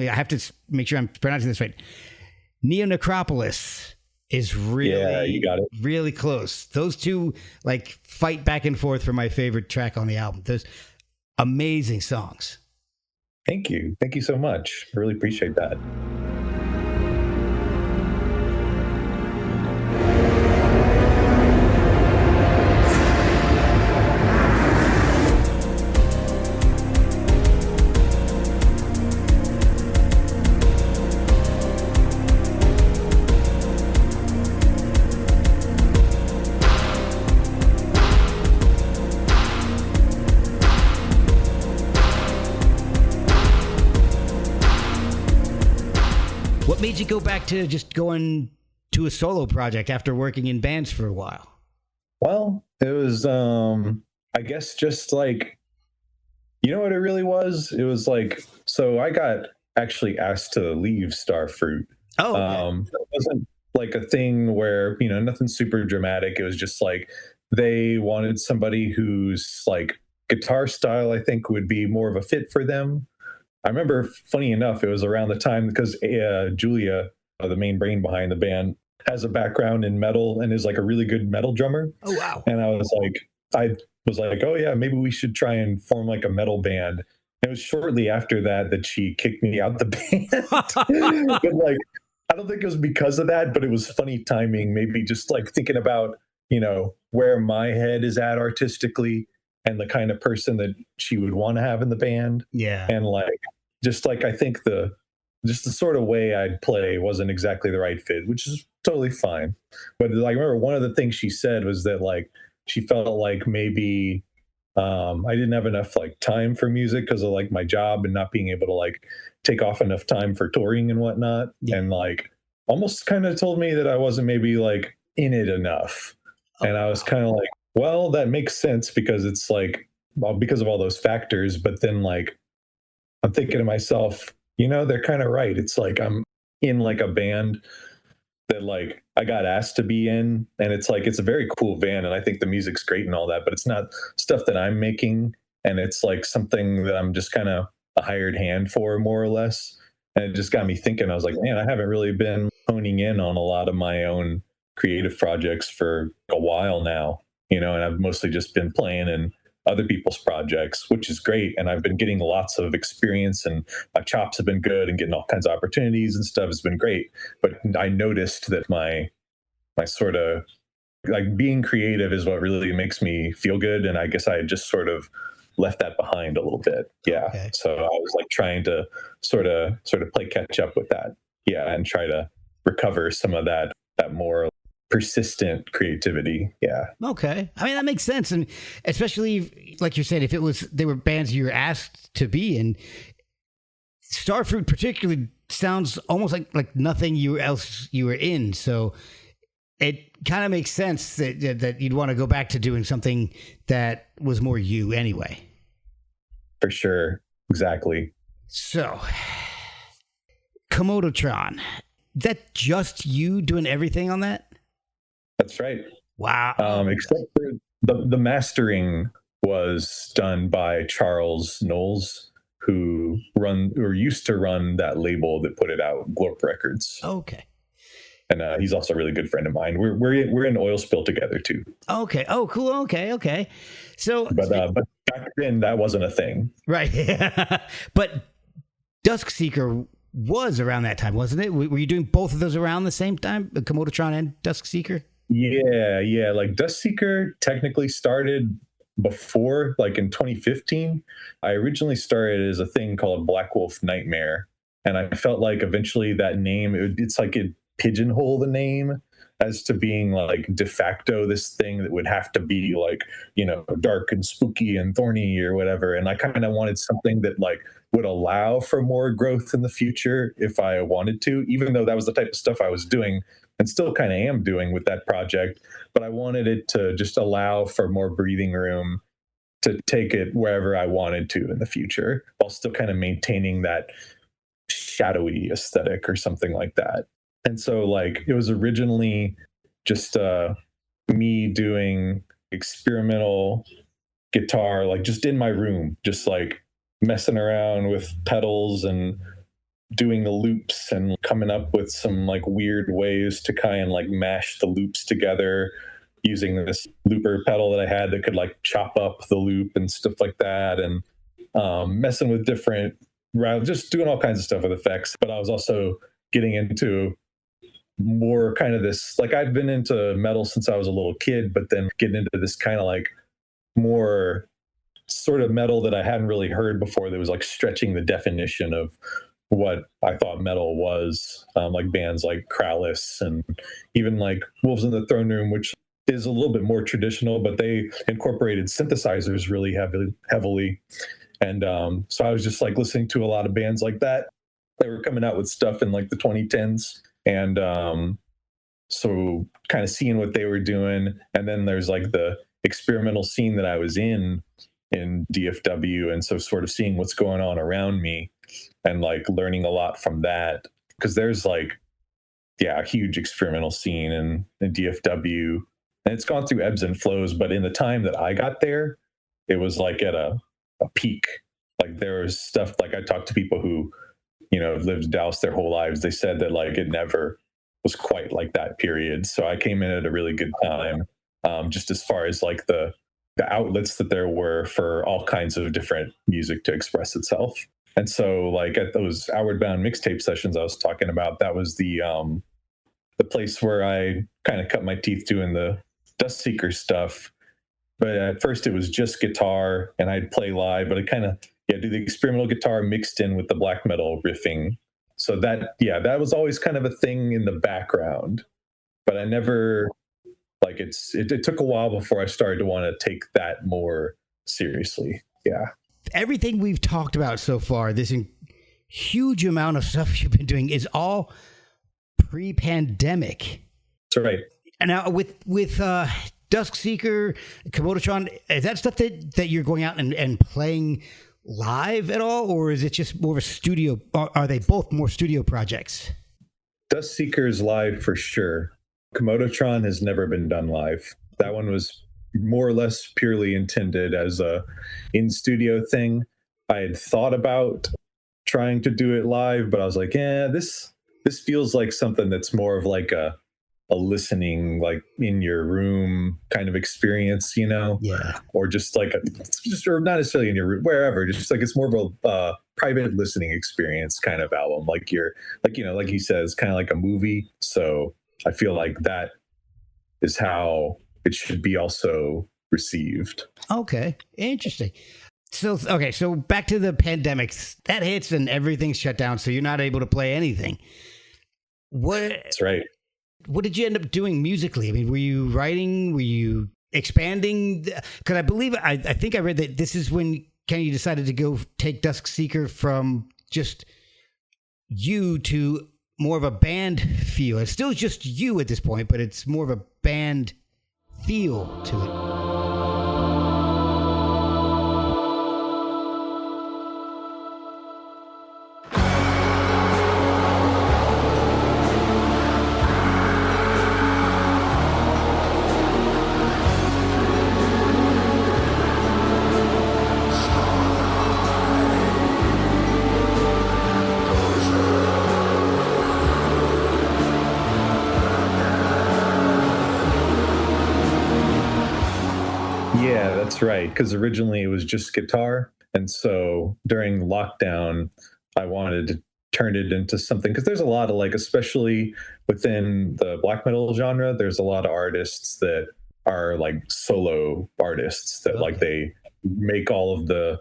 I have to make sure I'm pronouncing this right. Neonecropolis is really, you got it. Really close. Those two like fight back and forth for my favorite track on the album. There's amazing songs. Thank you. Thank you so much. I really appreciate that. What made you go back to just going to a solo project after working in bands for a while? Well, it was, I guess just like, what it really was? It was like, so I got actually asked to leave Starfruit. Oh, okay. It wasn't like a thing where, nothing super dramatic. It was just like, they wanted somebody whose like guitar style, I think, would be more of a fit for them. I remember, funny enough, it was around the time because Julia, the main brain behind the band, has a background in metal and is like a really good metal drummer. Oh, wow. And I was like, oh yeah, maybe we should try and form like a metal band. And it was shortly after that she kicked me out the band. But like, I don't think it was because of that, but it was funny timing. Maybe just like thinking about, where my head is at artistically and the kind of person that she would want to have in the band. Yeah. And like, just like, I think the sort of way I'd play wasn't exactly the right fit, which is totally fine. But like, I remember one of the things she said was that like, she felt like maybe I didn't have enough like time for music because of like my job and not being able to like take off enough time for touring and whatnot. Yeah. And like almost kind of told me that I wasn't maybe like in it enough. Oh, and I was kind of like, well, that makes sense because it's like, well, because of all those factors. But then like, I'm thinking to myself, they're kind of right. It's like I'm in like a band that like I got asked to be in, and it's like it's a very cool band, and I think the music's great and all that, but it's not stuff that I'm making, and it's like something that I'm just kind of a hired hand for, more or less. And it just got me thinking. I was like, man, I haven't really been honing in on a lot of my own creative projects for a while now, and I've mostly just been playing in other people's projects, which is great. And I've been getting lots of experience, and my chops have been good, and getting all kinds of opportunities and stuff has been great. But I noticed that my sort of like being creative is what really makes me feel good. And I guess I just sort of left that behind a little bit. Yeah. Okay. So I was like trying to sort of play catch up with that. Yeah. And try to recover some of that more persistent creativity. Yeah. Okay. I mean, that makes sense. And especially like you said, if they were bands you were asked to be in, Starfruit particularly sounds almost like nothing else you were in. So it kind of makes sense that you'd want to go back to doing something that was more you anyway. For sure. Exactly. So, Komodotron, is that just you doing everything on that? That's right. Wow. Except for the mastering was done by Charles Knowles, who used to run that label that put it out, Glorp Records. Okay. And he's also a really good friend of mine. We're in Oil Spill together too. Okay. Oh, cool. Okay. So, but back then that wasn't a thing, right? But Duskseeker was around that time, wasn't it? Were you doing both of those around the same time, Komodotron and Duskseeker? Yeah. Like Duskseeker technically started before, like in 2015. I originally started as a thing called Black Wolf Nightmare, and I felt like eventually that name it's like it pigeonhole the name as to being like de facto this thing that would have to be like, dark and spooky and thorny or whatever. And I kind of wanted something that like would allow for more growth in the future if I wanted to, even though that was the type of stuff I was doing and still kind of am doing with that project. But I wanted it to just allow for more breathing room to take it wherever I wanted to in the future, while still kind of maintaining that shadowy aesthetic or something like that. And so like it was originally just me doing experimental guitar, like just in my room, just like messing around with pedals and doing the loops and coming up with some like weird ways to kind of like mash the loops together using this looper pedal that I had that could like chop up the loop and stuff like that, and messing with different routes, just doing all kinds of stuff with effects. But I was also getting into more kind of this, like I've been into metal since I was a little kid, but then getting into this kind of like more sort of metal that I hadn't really heard before, that was like stretching the definition of what I thought metal was, like bands like Krallice and even like Wolves in the Throne Room, which is a little bit more traditional, but they incorporated synthesizers really heavily. And so I was just like listening to a lot of bands like that. They were coming out with stuff in like the 2010s. And so kind of seeing what they were doing. And then there's like the experimental scene that I was in DFW. And so sort of seeing what's going on around me and like learning a lot from that. Because there's like, a huge experimental scene in DFW. And it's gone through ebbs and flows. But in the time that I got there, it was like at a peak. Like there was stuff, like I talked to people who have lived in Dallas their whole lives. They said that like it never was quite like that period. So I came in at a really good time, just as far as like the outlets that there were for all kinds of different music to express itself. And so like at those Outward Bound mixtape sessions I was talking about, that was the place where I kind of cut my teeth doing the Duskseeker stuff. But at first it was just guitar and I'd play live, but I kind of do the experimental guitar mixed in with the black metal riffing. So that was always kind of a thing in the background, but I never like it took a while before I started to want to take that more seriously. Yeah. Everything we've talked about so far, this huge amount of stuff you've been doing is all pre-pandemic. That's right. And now with Duskseeker, Komodotron, is that stuff that you're going out and playing live at all, or is it just more of a studio? Are they both more studio projects? Dust Seeker's live for sure. Komodotron has never been done live. That one was more or less purely intended as a in-studio thing. I had thought about trying to do it live, but I was like, yeah, this feels like something that's more of like a listening, like in your room kind of experience, Yeah. or just like or not necessarily in your room, wherever, just like it's more of a private listening experience kind of album. Like you're like he says, kind of like a movie. So I feel like that is how it should be also received. Okay. Interesting. So back to the pandemic. That hits and everything's shut down, so you're not able to play anything. That's right. What did you end up doing musically? I mean, were you writing? Were you expanding? Because I believe, I think I read that this is when Kenny decided to go take Dusk Seeker from just you to more of a band feel. It's still just you at this point, but it's more of a band feel to it. Yeah, that's right. Because originally it was just guitar. And so during lockdown, I wanted to turn it into something, because there's a lot of, like, especially within the black metal genre, there's a lot of artists that are like solo artists that like they make all of the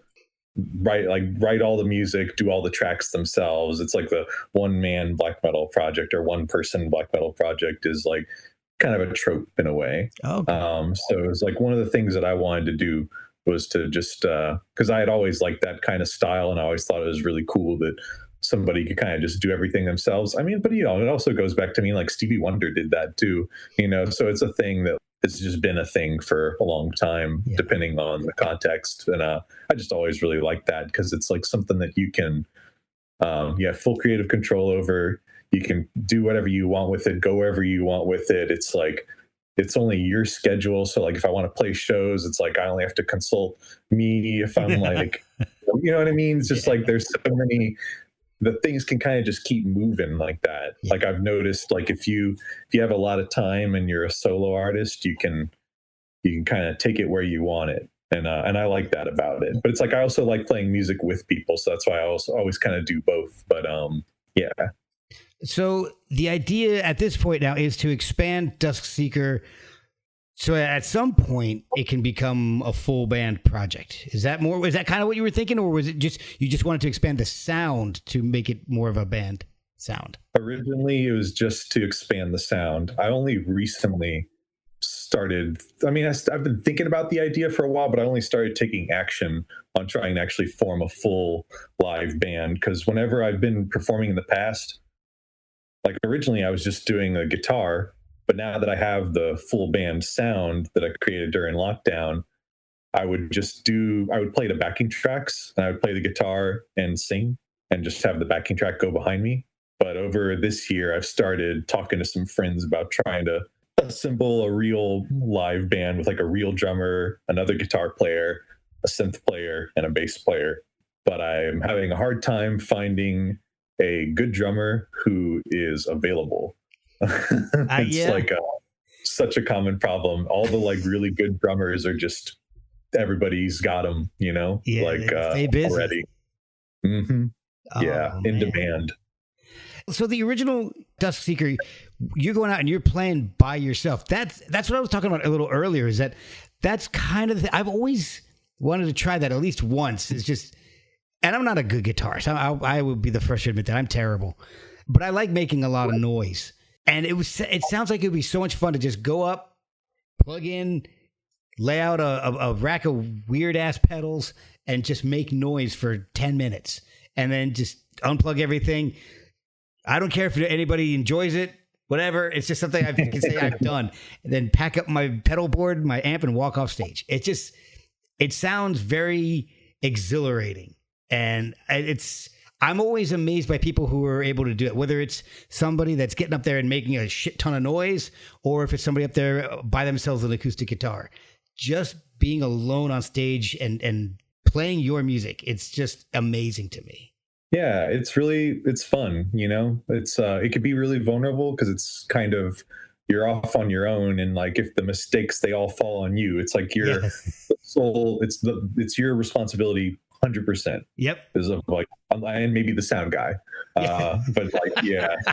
write all the music, do all the tracks themselves. It's like the one man black metal project or one person black metal project is like kind of a trope in a way. So it was like one of the things that I wanted to do was to just because I had always liked that kind of style, and I always thought it was really cool that somebody could kind of just do everything themselves. I mean, but it also goes back to me, like Stevie Wonder did that too, so it's a thing that it's just been a thing for a long time, depending on the context. And I just always really liked that, because it's like something that you can you have full creative control over. You can do whatever you want with it, go wherever you want with it. It's like, it's only your schedule. So like if I want to play shows, it's like I only have to consult me if I'm like, you know what I mean? It's just like there's so many, the things can kind of just keep moving like that. Like I've noticed, like if you have a lot of time and you're a solo artist, you can kind of take it where you want it. And I like that about it. But it's like I also like playing music with people, so that's why I also always kind of do both. But yeah. So the idea at this point now is to expand Dusk Seeker, so at some point it can become a full band project. Is that kind of what you were thinking, or was it just you just wanted to expand the sound to make it more of a band sound? Originally, it was just to expand the sound. I only recently started. I mean, I've been thinking about the idea for a while, but I only started taking action on trying to actually form a full live band. Because whenever I've been performing in the past, like originally I was just doing a guitar, but now that I have the full band sound that I created during lockdown, I would play the backing tracks, and I would play the guitar and sing and just have the backing track go behind me. But over this year, I've started talking to some friends about trying to assemble a real live band with like a real drummer, another guitar player, a synth player, and a bass player. But I'm having a hard time finding a good drummer who is available. It's like such a common problem. All the like really good drummers are just, everybody's got them, already. Mm-hmm. In demand. So the original Dusk Seeker, you're going out and you're playing by yourself. That's what I was talking about a little earlier, is that's kind of I've always wanted to try that at least once. It's just, and I'm not a good guitarist. I would be the first to admit that I'm terrible, but I like making a lot of noise. And it sounds like it would be so much fun to just go up, plug in, lay out a rack of weird ass pedals, and just make noise for 10 minutes, and then just unplug everything. I don't care if anybody enjoys it, whatever. It's just something I can say I've done. And then pack up my pedal board, my amp, and walk off stage. It sounds very exhilarating. And I'm always amazed by people who are able to do it, whether it's somebody that's getting up there and making a shit ton of noise, or if it's somebody up there by themselves with an acoustic guitar. Just being alone on stage and playing your music, it's just amazing to me. Yeah, it's fun, you know. It could be really vulnerable because it's kind of you're off on your own, and like if the mistakes they all fall on you, it's like your the soul. It's your responsibility 100%. Yep. Because of like, and maybe the sound guy, but like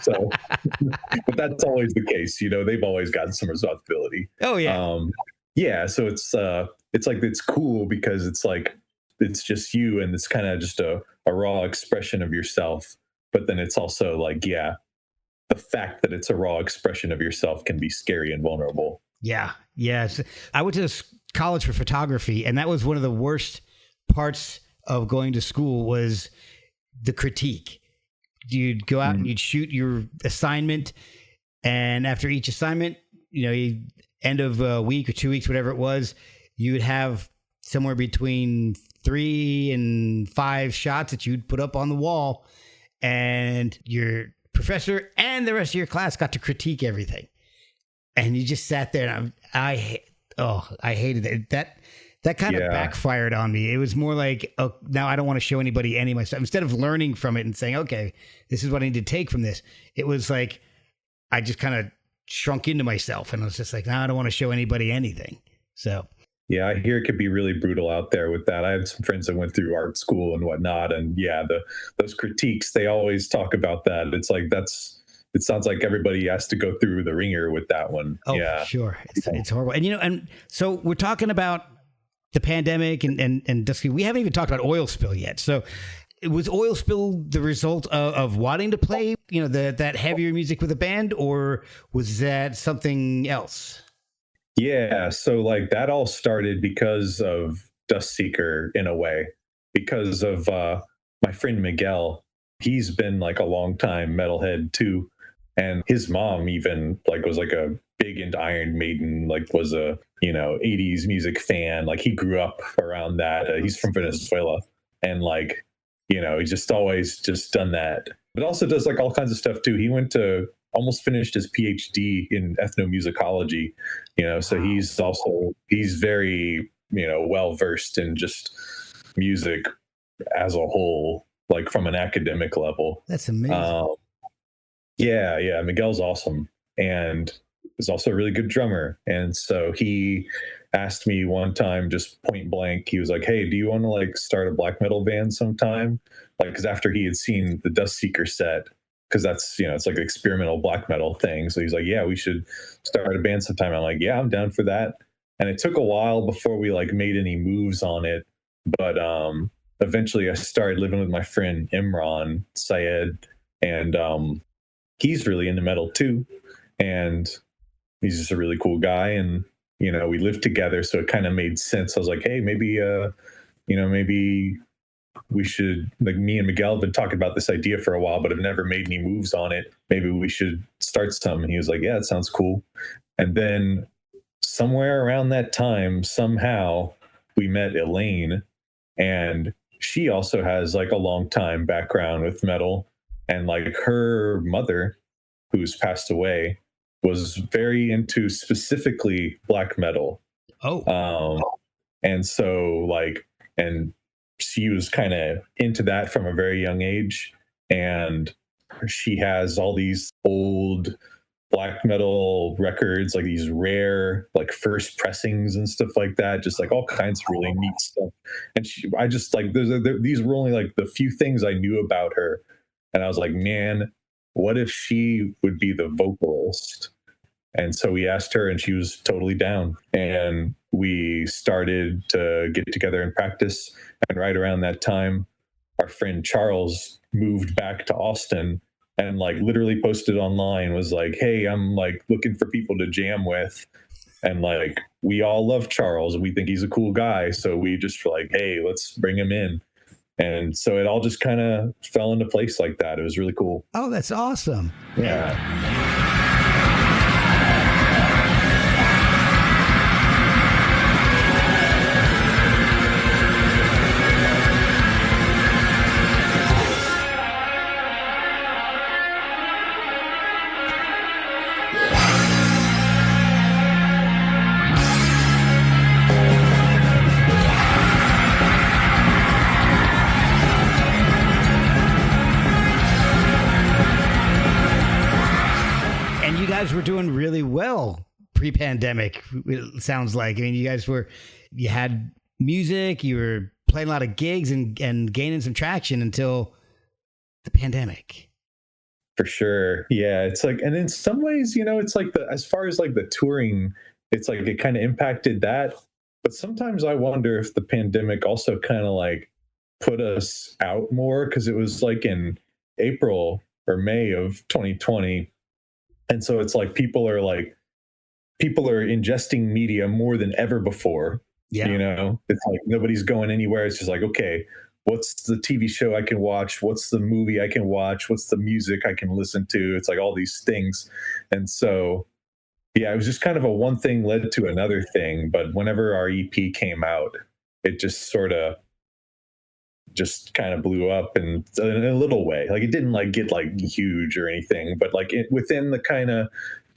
So, but that's always the case, you know. They've always got some responsibility. Oh yeah. So it's like it's cool because it's like it's just you, and it's kind of just a raw expression of yourself. But then it's also like, the fact that it's a raw expression of yourself can be scary and vulnerable. Yeah. Yes. I went to college for photography, and that was one of the worst parts of going to school was the critique. You'd go out and you'd shoot your assignment, and after each assignment, you know, end of a week or 2 weeks, whatever it was, you would have somewhere between 3 and 5 shots that you'd put up on the wall, and your professor and the rest of your class got to critique everything. And you just sat there, and I hated it. That kind of backfired on me. It was more like, oh, now I don't want to show anybody any of my stuff. Instead of learning from it and saying, okay, this is what I need to take from this, it was like I just kind of shrunk into myself, and I was just like, now I don't want to show anybody anything. So yeah, I hear it could be really brutal out there with that. I had some friends that went through art school and whatnot, and those critiques, they always talk about that. It's like it sounds like everybody has to go through the ringer with that one. Oh, yeah, sure. It's horrible. And, you know, and so we're talking about the pandemic and Dusky. We haven't even talked about Oil Spill yet. So was Oil Spill the result of wanting to play, you know, that heavier music with a band, or was that something else? Yeah, so like that all started because of Dustseeker in a way, because of my friend Miguel. He's been like a long time metalhead too, and his mom even like was like a big into Iron Maiden, like was a 80s music fan. Like he grew up around that. He's from Venezuela, and like he's just always just done that. But also does like all kinds of stuff too. He almost finished his PhD in ethnomusicology, so he's very, well versed in just music as a whole, like from an academic level. That's amazing. Yeah. Miguel's awesome. And is also a really good drummer. And so he asked me one time, just point blank, he was like, hey, do you want to like start a black metal band sometime? Like, cause after he had seen the Dustseeker set, because that's, it's like an experimental black metal thing. So he's like, yeah, we should start a band sometime. I'm like, yeah, I'm down for that. And it took a while before we like made any moves on it. But eventually I started living with my friend Imran Syed, and he's really into metal too. And he's just a really cool guy. And, we lived together. So it kind of made sense. I was like, hey, maybe, maybe we should, like, me and Miguel have been talking about this idea for a while, but have never made any moves on it. Maybe we should start some. And he was like, yeah, it sounds cool. And then somewhere around that time, somehow we met Elaine, and she also has like a long time background with metal. And like her mother, who's passed away, was very into specifically black metal. And so like, and she was kind of into that from a very young age, and she has all these old black metal records, like these rare like first pressings and stuff like that, just like all kinds of really neat stuff. And I just like these were only like the few things I knew about her, and I was like, man, what if she would be the vocalist? And so we asked her, and she was totally down. And we started to get together and practice. And right around that time, our friend Charles moved back to Austin and like literally posted online, was like, hey, I'm like looking for people to jam with. And like, we all love Charles. We think he's a cool guy. So we just were like, hey, let's bring him in. And so it all just kind of fell into place like that. It was really cool. Oh, that's awesome. Yeah. doing really well pre-pandemic. It sounds like. I mean, you had music, you were playing a lot of gigs and gaining some traction until the pandemic. For sure. Yeah. It's like, and in some ways, it's like as far as like the touring, it's like it kind of impacted that. But sometimes I wonder if the pandemic also kind of like put us out more, because it was like in April or May of 2020. And so it's like people are ingesting media more than ever before. Yeah. It's like nobody's going anywhere. It's just like, okay, what's the TV show I can watch? What's the movie I can watch? What's the music I can listen to? It's like all these things. And so, yeah, it was just kind of a one thing led to another thing. But whenever our EP came out, it just sort of just kind of blew up in a little way. Like it didn't like get like huge or anything, but like within the kind of,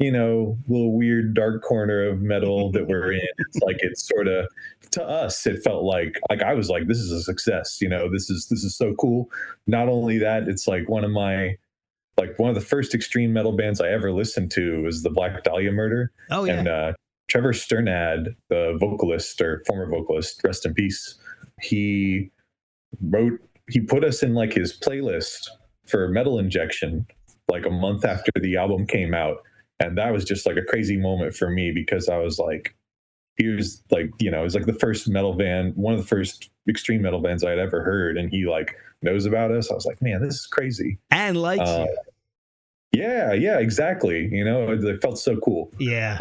little weird dark corner of metal that we're in, it's like it's sort of, to us, it felt like I was like, this is a success. This is so cool. Not only that, it's like one of the first extreme metal bands I ever listened to was the Black Dahlia Murder. Oh yeah. And Trevor Sternad, the vocalist or former vocalist, rest in peace, he put us in like his playlist for Metal Injection like a month after the album came out. And that was just like a crazy moment for me, because I was like, he was like, it was like the first metal band, one of the first extreme metal bands I had ever heard. And he like knows about us. I was like, man, this is crazy. And likes you. Yeah, exactly. It felt so cool. Yeah.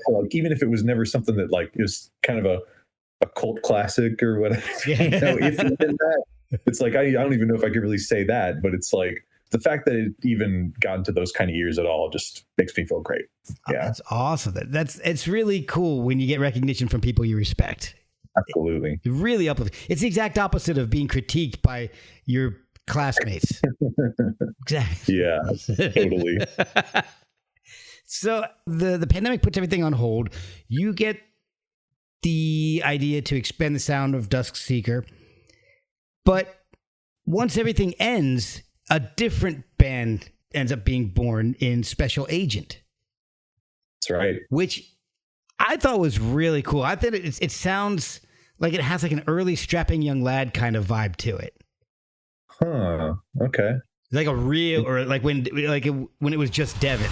Like, even if it was never something that like is kind of a cult classic or whatever, if it did that, it's like, I don't even know if I could really say that, but it's like the fact that it even got into those kind of years at all just makes me feel great. Yeah. Oh, that's awesome. It's really cool when you get recognition from people you respect. Absolutely. It really uplifts. It's the exact opposite of being critiqued by your classmates. Exactly. Yeah, totally. So the pandemic puts everything on hold. You get the idea to expand the sound of Dusk Seeker, but once everything ends, a different band ends up being born in Special Agent. That's right. Which I thought was really cool. I thought it sounds like it has like an early strapping young lad kind of vibe to it. Huh. Okay. Like a real, or like when it was just Devin.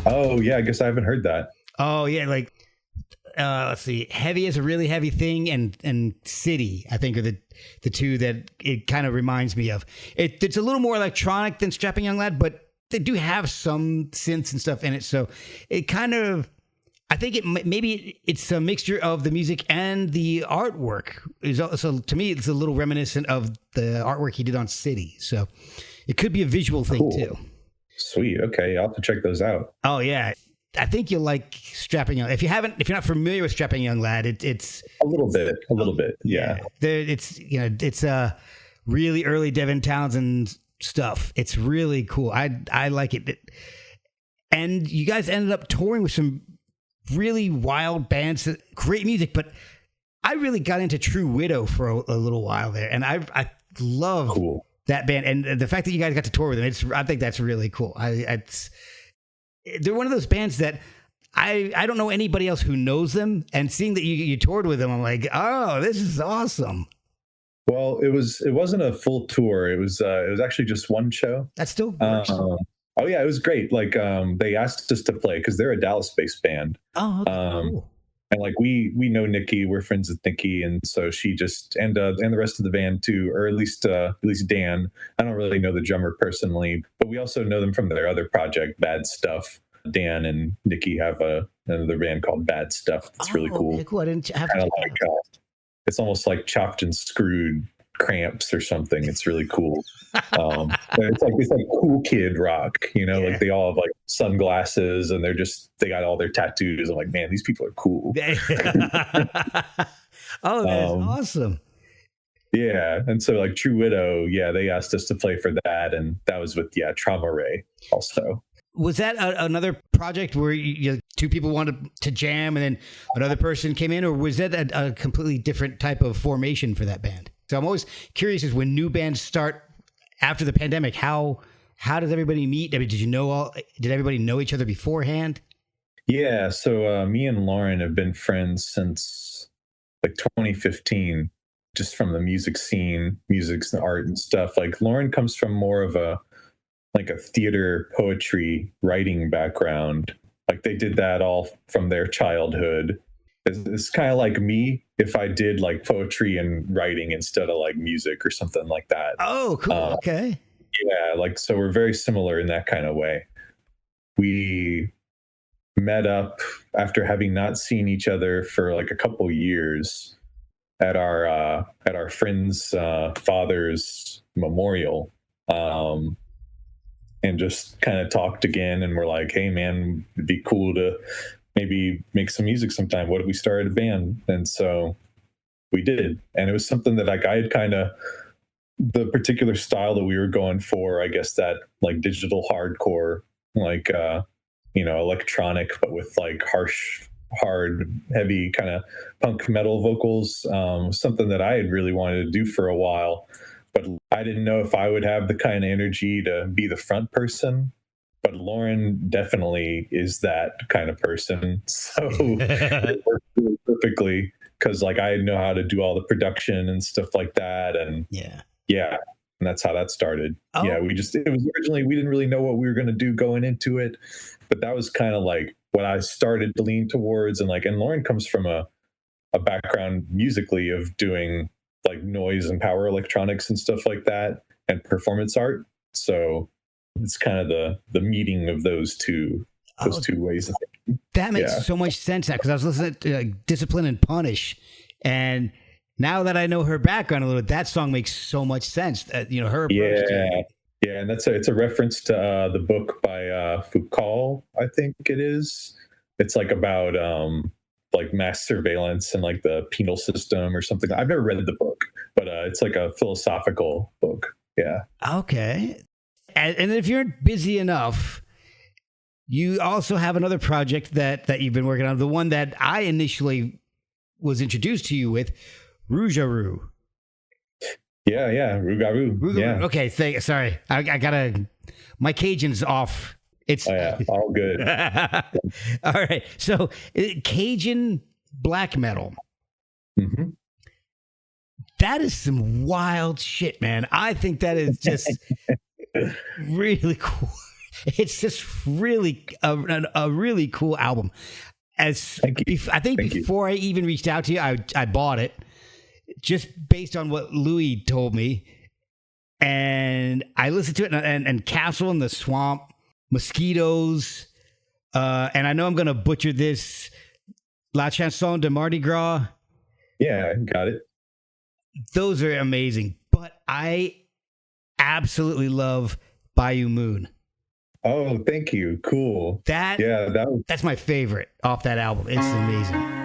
Oh yeah, I guess I haven't heard that. Oh yeah, like let's see, Heavy is a really heavy thing, and City, I think, are the two that it kind of reminds me of. It's a little more electronic than Strapping Young Lad, but they do have some synths and stuff in it, so it kind of, I think maybe it's a mixture of the music and the artwork. So to me, it's a little reminiscent of the artwork he did on City, so it could be a visual thing too. Sweet. Okay, I'll have to check those out. Oh yeah, I think you'll like Strapping Young. If you're not familiar with Strapping Young Lad, it's a little bit. Yeah. It's really early Devin Townsend stuff. It's really cool. I like it. And you guys ended up touring with some really wild bands, great music. But I really got into True Widow for a little while there, and I love. Cool. That band, and the fact that you guys got to tour with them, I think that's really cool. They're one of those bands that I don't know anybody else who knows them, and seeing that you toured with them, I'm like, oh, this is awesome. Well, it wasn't a full tour. It was actually just one show. That still works. Oh yeah, it was great. Like they asked us to play because they're a Dallas-based band. Oh, okay, cool. And like we know Nikki, we're friends with Nikki, and so she just and the rest of the band too, or at least Dan. I don't really know the drummer personally, but we also know them from their other project, Bad Stuff. Dan and Nikki have another band called Bad Stuff. It's really cool. Okay, cool. I didn't have kind of like it's almost like chopped and screwed Cramps or something. It's really cool. It's like cool kid rock, like they all have like sunglasses and they got all their tattoos. I'm like, man, these people are cool. Oh, that's awesome. Yeah. And so like True Widow, they asked us to play for that. And that was with, Trauma Ray also. Was that another project where two people wanted to jam and then another person came in, or was that a completely different type of formation for that band? So I'm always curious is when new bands start after the pandemic, how does everybody meet? I mean, did everybody know each other beforehand? Yeah. So me and Lauren have been friends since like 2015, just from the music scene, music and art and stuff. Like Lauren comes from more of a theater, poetry, writing background. Like they did that all from their childhood. It's kind of like me if I did like poetry and writing instead of like music or something like that. Oh, cool. Okay. Yeah, like so we're very similar in that kind of way. We met up after having not seen each other for like a couple years at our friend's father's memorial. And just kind of talked again, and we're like, hey man, it'd be cool to maybe make some music sometime. What if we started a band? And so we did. And it was something that like I had kind of the particular style that we were going for, I guess that like digital hardcore, like electronic, but with like harsh, hard, heavy kind of punk metal vocals, something that I had really wanted to do for a while. But I didn't know if I would have the kind of energy to be the front person. But Lauren definitely is that kind of person. So it worked really perfectly because like I know how to do all the production and stuff like that. And yeah. And that's how that started. Oh. Yeah, it was originally, we didn't really know what we were going to do going into it. But that was kind of like what I started to lean towards. And Lauren comes from a background musically of doing like noise and power electronics and stuff like that and performance art. So it's kind of the meeting of those two ways of thinking. That makes so much sense now because I was listening to Discipline and Punish, and now that I know her background a little bit, that song makes so much sense. Her approach to it. And it's a reference to the book by Foucault, I think it is. It's like about like mass surveillance and like the penal system or something. I've never read the book, but it's like a philosophical book. Yeah. Okay. And if you're busy enough, you also have another project that you've been working on. The one that I initially was introduced to you with, Rougarou. Yeah. Rougarou. Yeah. Okay. Sorry. I gotta, my Cajun's off. It's all good. All right. So Cajun black metal. Mm-hmm. That is some wild shit, man. I think that is just really cool. It's just really a really cool album. I think before I even reached out to you, I bought it just based on what Louis told me. And I listened to it and Castle in the Swamp, Mosquitoes, and I know I'm going to butcher this, La Chanson de Mardi Gras. Yeah, got it. Those are amazing. But I absolutely love Bayou Moon. Oh, thank you. Cool. That's my favorite off that album. It's amazing.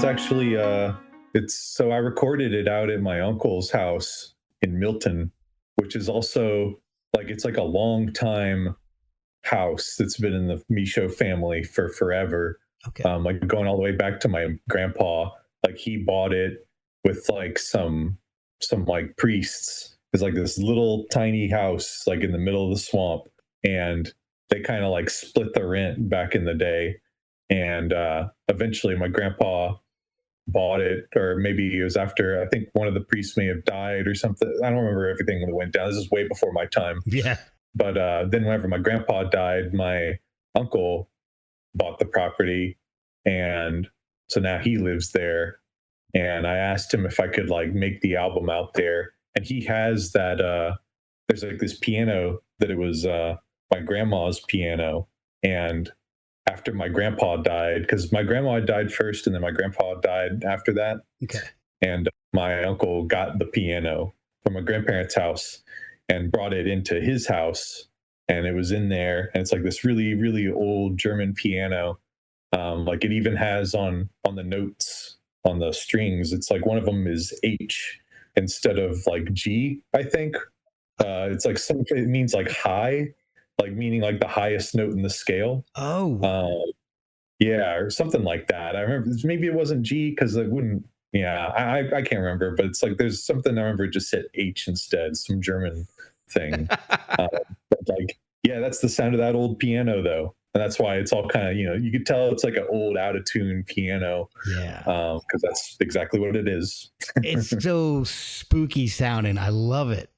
Actually, I recorded it out at my uncle's house in Milton, which is also it's like a long time house that's been in the Michot family for forever. Okay. Like going all the way back to my grandpa. Like he bought it with like some like priests. It's like this little tiny house like in the middle of the swamp, and they kind of like split the rent back in the day. And eventually my grandpa bought it, or maybe it was after, I think one of the priests may have died or something. I don't remember everything that went down. This is way before my time. Yeah. But then whenever my grandpa died, my uncle bought the property, and so now he lives there. And I asked him if I could like make the album out there, and he has that. There's like this piano that it was my grandma's piano, and after my grandpa died, because my grandma had died first, and then my grandpa died after that, Okay. and my uncle got the piano from my grandparents' house and brought it into his house, and it was in there, and it's like this really really old German piano. Like it even has on the notes on the strings, it's like one of them is H instead of like G, I think. It's like something, it means like high, like meaning like the highest note in the scale. Oh, uh, yeah, or something like that. I remember maybe it wasn't G because it wouldn't. Yeah, I can't remember, but it's like there's something I remember it just said H instead, some German thing. Uh, but like, yeah, that's the sound of that old piano though, and that's why it's all kind of, you could tell it's like an old out of tune piano, yeah. because that's exactly what it is. It's so spooky sounding. I love it.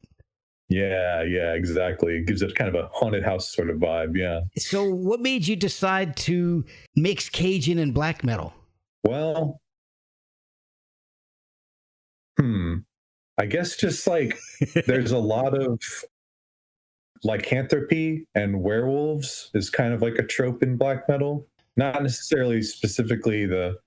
Yeah, yeah, exactly. It gives it kind of a haunted house sort of vibe. Yeah. So, what made you decide to mix Cajun and black metal? Well, I guess just like there's a lot of lycanthropy, and werewolves is kind of like a trope in black metal. Not necessarily specifically the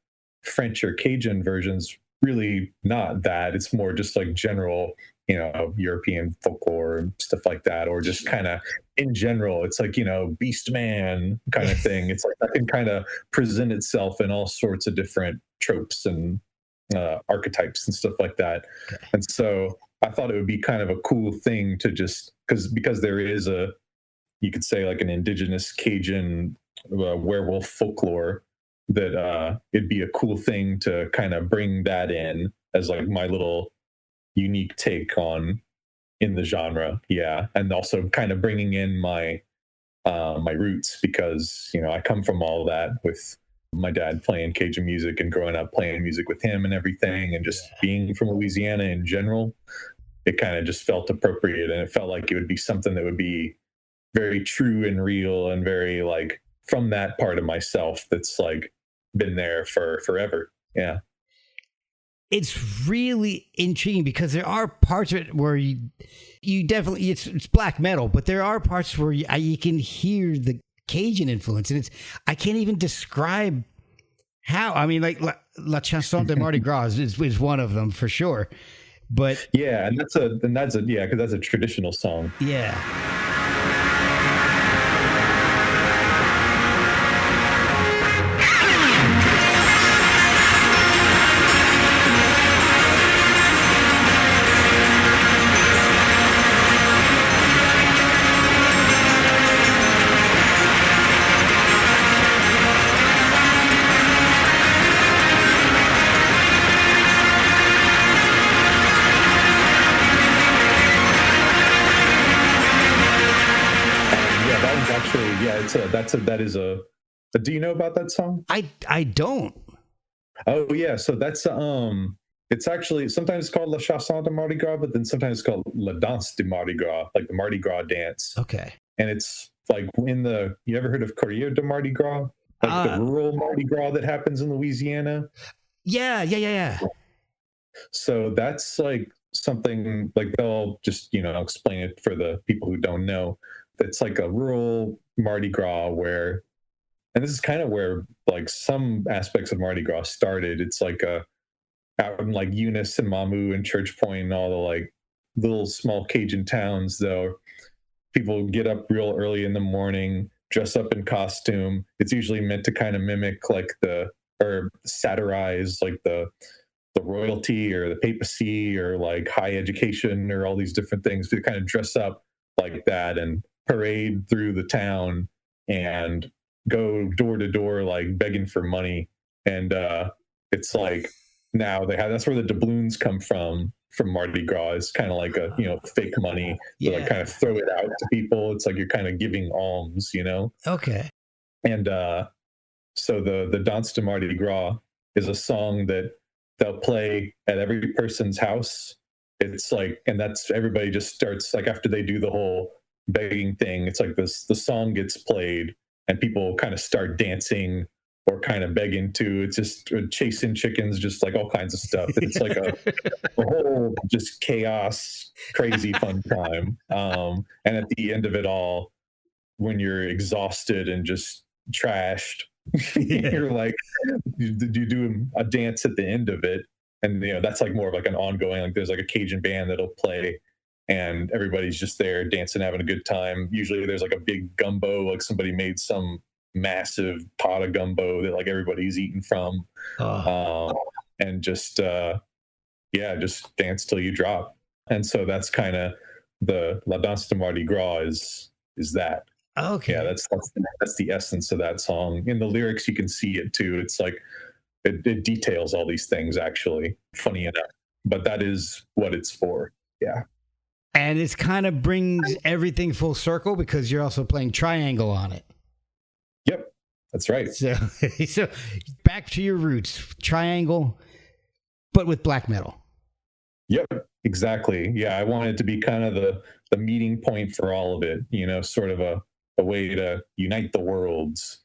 French or Cajun versions, really not that. It's more just like general, European folklore and stuff like that, or just kind of in general. It's like, beast man kind of thing. It's like that can kind of present itself in all sorts of different tropes and archetypes and stuff like that. Okay. And so I thought it would be kind of a cool thing to just because there is you could say like an indigenous Cajun werewolf folklore, that it'd be a cool thing to kind of bring that in as like my little unique take on in the genre. Yeah, and also kind of bringing in my roots, because I come from all that with my dad playing Cajun music and growing up playing music with him and everything, and just being from Louisiana in general. It kind of just felt appropriate, and it felt like it would be something that would be very true and real, and very like from that part of myself that's like been there for forever. Yeah. It's really intriguing because there are parts of it where you definitely, it's black metal, but there are parts where you can hear the Cajun influence, and I can't even describe how. I mean, like La Chanson de Mardi Gras is one of them for sure. But yeah, and that's yeah, because that's a traditional song. Yeah. That is a. Do you know about that song? I don't. Oh yeah, so that's it's actually sometimes called La Chanson de Mardi Gras, but then sometimes it's called La Danse de Mardi Gras, like the Mardi Gras dance. Okay. And it's like you ever heard of Courier de Mardi Gras? Like the rural Mardi Gras that happens in Louisiana? Yeah. So that's like something like they'll just, explain it for the people who don't know. It's like a rural Mardi Gras and this is kind of where like some aspects of Mardi Gras started. It's like out in like Eunice and Mamu and Church Point and all the like little small Cajun towns, though. People get up real early in the morning, dress up in costume. It's usually meant to kind of mimic like or satirize like the royalty or the papacy or like high education or all these different things. To kind of dress up like that and parade through the town and go door to door like begging for money. And it's like now that's where the doubloons come from Mardi Gras. It's kind of like a fake money to like kind of throw it out to people. It's like you're kind of giving alms, Okay. And so the Danse de Mardi Gras is a song that they'll play at every person's house. It's like, and that's everybody just starts like after they do the whole begging thing. It's like this: the song gets played, and people kind of start dancing or kind of begging too. It's just chasing chickens, just like all kinds of stuff. It's like a whole just chaos, crazy fun time. And at the end of it all, when you're exhausted and just trashed, you're like, you do a dance at the end of it. And that's like more of like an ongoing, like there's like a Cajun band that'll play and everybody's just there dancing, having a good time. Usually there's like a big gumbo, like somebody made some massive pot of gumbo that like everybody's eating from. And just just dance till you drop. And so that's kind of the La Danse de Mardi Gras is that. Okay. Yeah, that's the essence of that song. In the lyrics you can see it too. It's like it details all these things, actually, funny enough, but that is what it's for. Yeah. And it kind of brings everything full circle because you're also playing triangle on it. Yep, that's right. So back to your roots, triangle, but with black metal. Yep, exactly. Yeah, I want it to be kind of the meeting point for all of it, sort of a way to unite the worlds.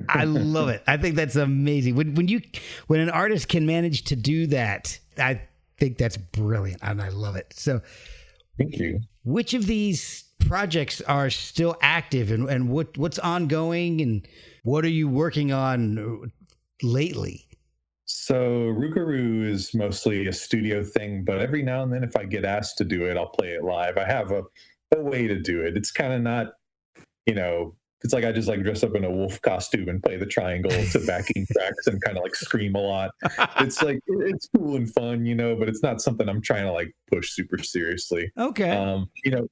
I love it. I think that's amazing. When an artist can manage to do that, I think that's brilliant, and I love it. So, thank you. Which of these projects are still active, and what's ongoing, and what are you working on lately? So Rougarou is mostly a studio thing, but every now and then, if I get asked to do it, I'll play it live. I have a way to do it. It's kind of not, it's like I just like dress up in a wolf costume and play the triangle to backing tracks and kind of like scream a lot. It's like, it's cool and fun, but it's not something I'm trying to like push super seriously. Okay.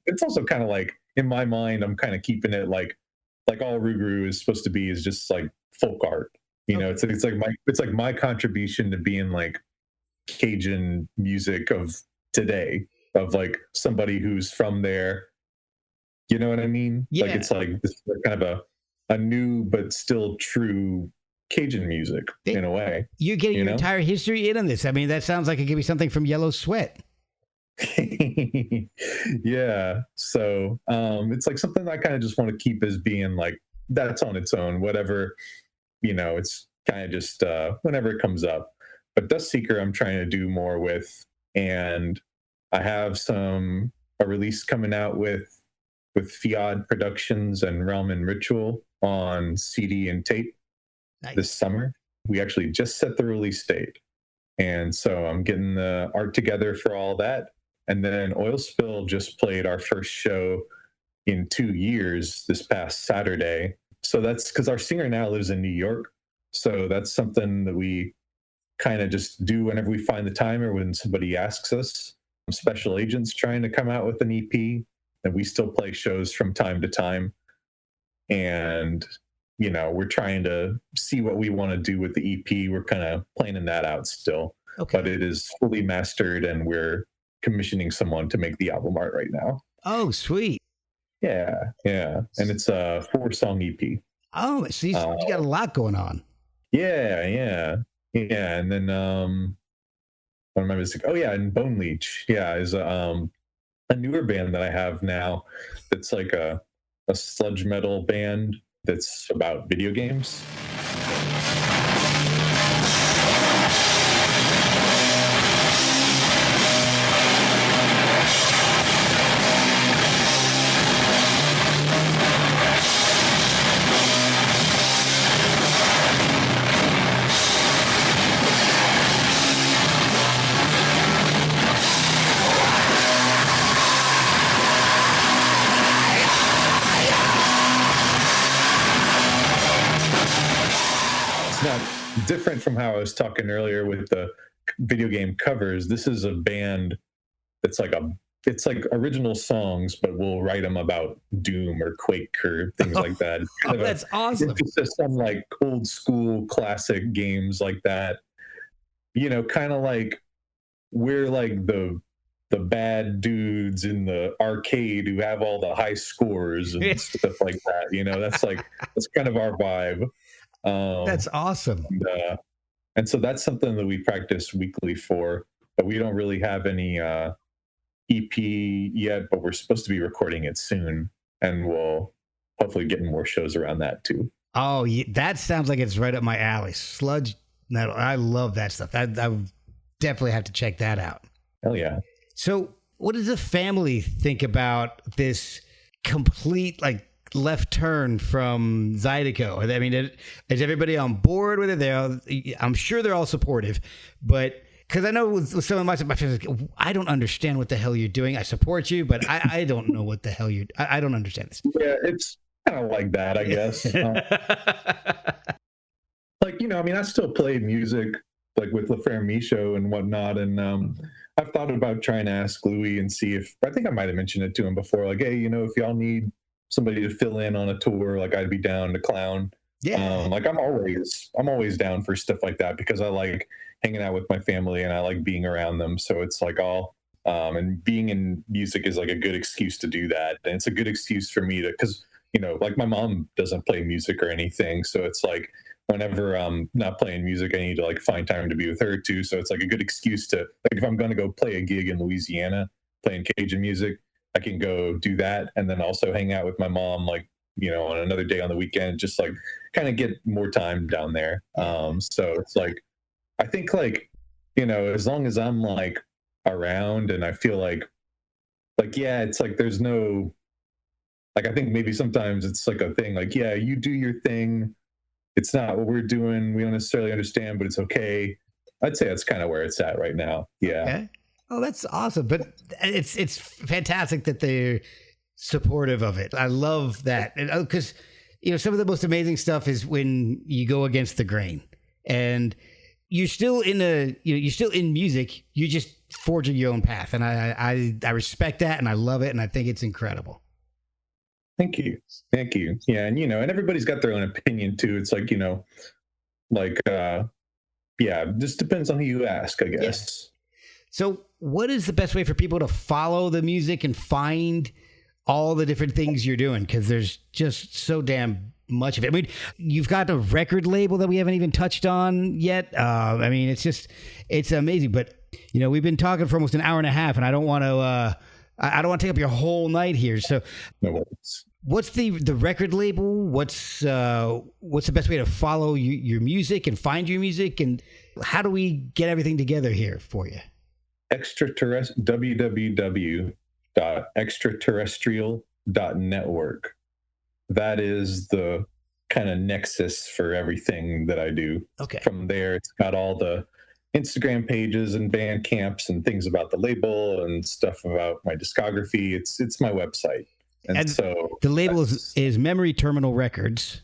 It's also kind of like in my mind, I'm kind of keeping it like all Rougarou is supposed to be is just like folk art. Okay. It's like my contribution to being like Cajun music of today, of like somebody who's from there. You know what I mean? Yeah. Like it's like this kind of a new but still true Cajun music in a way. You're getting your entire history in on this. I mean, that sounds like it could be something from Yellow Sweat. Yeah. So it's like something I kind of just want to keep as being like that's on its own, whatever, it's kind of just whenever it comes up. But Dust Seeker I'm trying to do more with, and I have a release coming out with Fiat Productions and Realm and Ritual on CD and tape. Nice. This summer. We actually just set the release date. And so I'm getting the art together for all that. And then Oil Spill just played our first show in 2 years this past Saturday. So that's because our singer now lives in New York. So that's something that we kind of just do whenever we find the time or when somebody asks us. Special Agent's trying to come out with an EP. And we still play shows from time to time. And, we're trying to see what we want to do with the EP. We're kind of planning that out still. Okay. But it is fully mastered, and we're commissioning someone to make the album art right now. Oh, sweet. Yeah. And it's a 4-song EP. Oh, so you got a lot going on. Yeah. And then, what am I missing? Oh, yeah, and Bone Leech. Yeah, is a newer band that I have now that's like a sludge metal band that's about video games. Different from how I was talking earlier with the video game covers. This is a band that's like it's like original songs, but we'll write them about Doom or Quake or things like that. That's awesome. It's just some like old school classic games like that. Kind of like we're like the bad dudes in the arcade who have all the high scores and stuff like that. That's kind of our vibe. That's awesome. And, And so that's something that we practice weekly for, but we don't really have any EP yet, but we're supposed to be recording it soon, and we'll hopefully get more shows around that too. Oh, that sounds like it's right up my alley. Sludge metal. I love that stuff. I would definitely have to check that out. Hell yeah. So what does the family think about this complete like left turn from zydeco? I mean, is everybody on board with it? I'm sure they're all supportive, but because I know with some of my friends, I don't understand what the hell you're doing. I support you, but I don't know what the hell I don't understand this. Yeah, it's kind of like that, I guess. Like, I mean, I still play music like with Patrick Michot and whatnot, and I've thought about trying to ask Louis and see if, I think I might have mentioned it to him before, like, hey, if y'all need somebody to fill in on a tour, like I'd be down to clown. Yeah. Like I'm always down for stuff like that because I like hanging out with my family and I like being around them. So it's like and being in music is like a good excuse to do that. And it's a good excuse for me to, because, like my mom doesn't play music or anything. So it's like whenever I'm not playing music, I need to like find time to be with her too. So it's like a good excuse to, like, if I'm going to go play a gig in Louisiana playing Cajun music, I can go do that and then also hang out with my mom, like, on another day on the weekend, just like kind of get more time down there. So it's like, I think like, as long as I'm like around and I feel like, yeah, it's like, there's no, like, I think maybe sometimes it's like a thing, like, yeah, you do your thing. It's not what we're doing. We don't necessarily understand, but it's okay. I'd say that's kind of where it's at right now. Yeah. Okay. Oh, that's awesome. But it's fantastic that they're supportive of it. I love that. Because, some of the most amazing stuff is when you go against the grain and you're still you're still in music. You're just forging your own path. And I respect that and I love it. And I think it's incredible. Thank you. Yeah. And, and everybody's got their own opinion too. It's like, yeah, just depends on who you ask, I guess. Yeah. So what is the best way for people to follow the music and find all the different things you're doing? Because there's just so damn much of it. I mean, you've got a record label that we haven't even touched on yet. I mean, it's amazing. But, we've been talking for almost an hour and a half, and I don't want to take up your whole night here. So no worries. What's the record label? What's the best way to follow your music and find your music? And how do we get everything together here for you? www.extraterrestrial.network. That is the kind of nexus for everything that I do. Okay. From there, it's got all the Instagram pages and band camps and things about the label and stuff about my discography. It's my website. And so the label is Memory Terminal Records.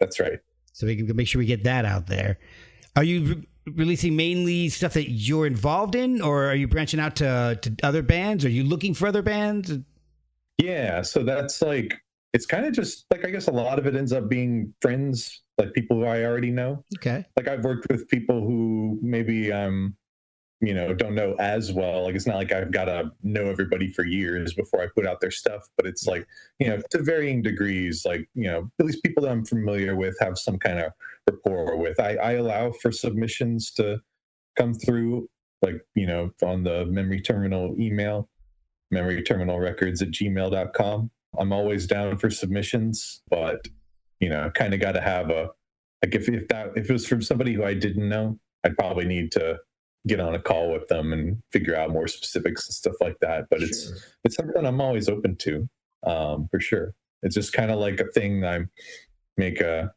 That's right. So we can make sure we get that out there. Are you releasing mainly stuff that you're involved in, or are you branching out to other bands? Are you looking for other bands? Yeah, so that's like, it's kind of just like, I guess a lot of it ends up being friends, like people who I already know. Okay. Like I've worked with people who maybe don't know as well. Like it's not like I've got to know everybody for years before I put out their stuff, but it's like, to varying degrees, like, at least people that I'm familiar with have some kind of rapport with. I allow for submissions to come through, like, on the Memory Terminal email, memoryterminalrecords@gmail.com. I'm always down for submissions, but, kind of got to have like if it was from somebody who I didn't know, I'd probably need to get on a call with them and figure out more specifics and stuff like that. But it's something I'm always open to, for sure. It's just kind of like a thing I make a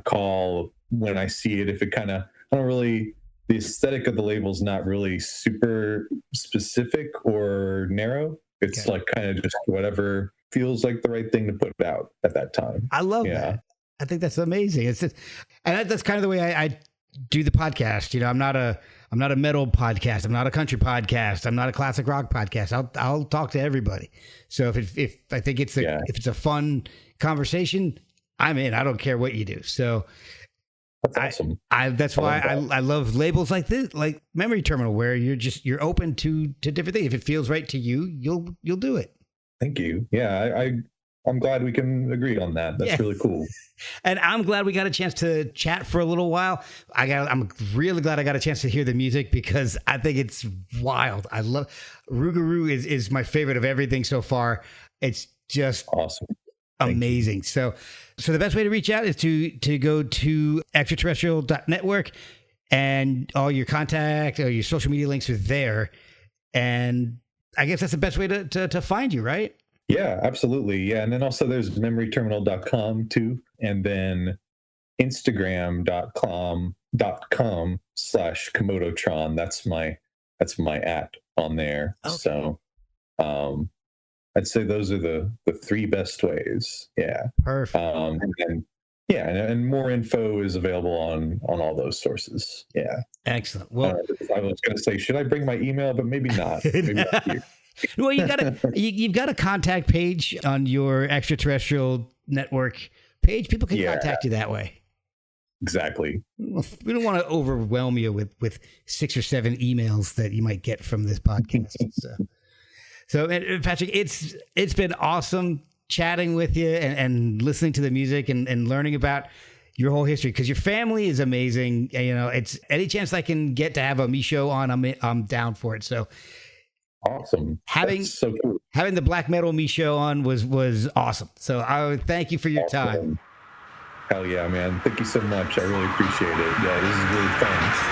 call when I see it. If it kind of, the aesthetic of the label's not really super specific or narrow. It's like kind of just whatever feels like the right thing to put out at that time. I love that. I think that's amazing. And that's kind of the way I do the podcast. I'm not a metal podcast. I'm not a country podcast. I'm not a classic rock podcast. I'll talk to everybody. So if I think if it's a fun conversation, I'm in. I don't care what you do. So that's awesome. That's why I love labels like this, like Memory Terminal, where you're open to different things. If it feels right to you, you'll do it. Thank you. Yeah, I'm glad we can agree on that. That's really cool. And I'm glad we got a chance to chat for a little while. I'm really glad I got a chance to hear the music because I think it's wild. I love Rougarou is my favorite of everything so far. It's just awesome. Amazing. So the best way to reach out is to go to extraterrestrial.network and all your contact or your social media links are there. And I guess that's the best way to find you, right? Yeah, absolutely. Yeah. And then also there's memoryterminal.com too. And then Instagram.com/Komodotron. That's my @ on there. Okay. So I'd say those are the 3 best ways. Yeah. Perfect. And more info is available on all those sources. Yeah. Excellent. Well, I was going to say, should I bring my email? But maybe not. Maybe not here. Well, you've got a contact page on your extraterrestrial network page. People can contact you that way. Exactly. We don't want to overwhelm you with 6 or 7 emails that you might get from this podcast. So Patrick, it's been awesome chatting with you and listening to the music and learning about your whole history because your family is amazing. And, it's any chance I can get to have a Michot on, I'm down for it. So. Awesome. That's so cool. Having the black metal Michot on was awesome. So I would thank you for your time. Hell yeah, man. Thank you so much. I really appreciate it. Yeah, this is really fun.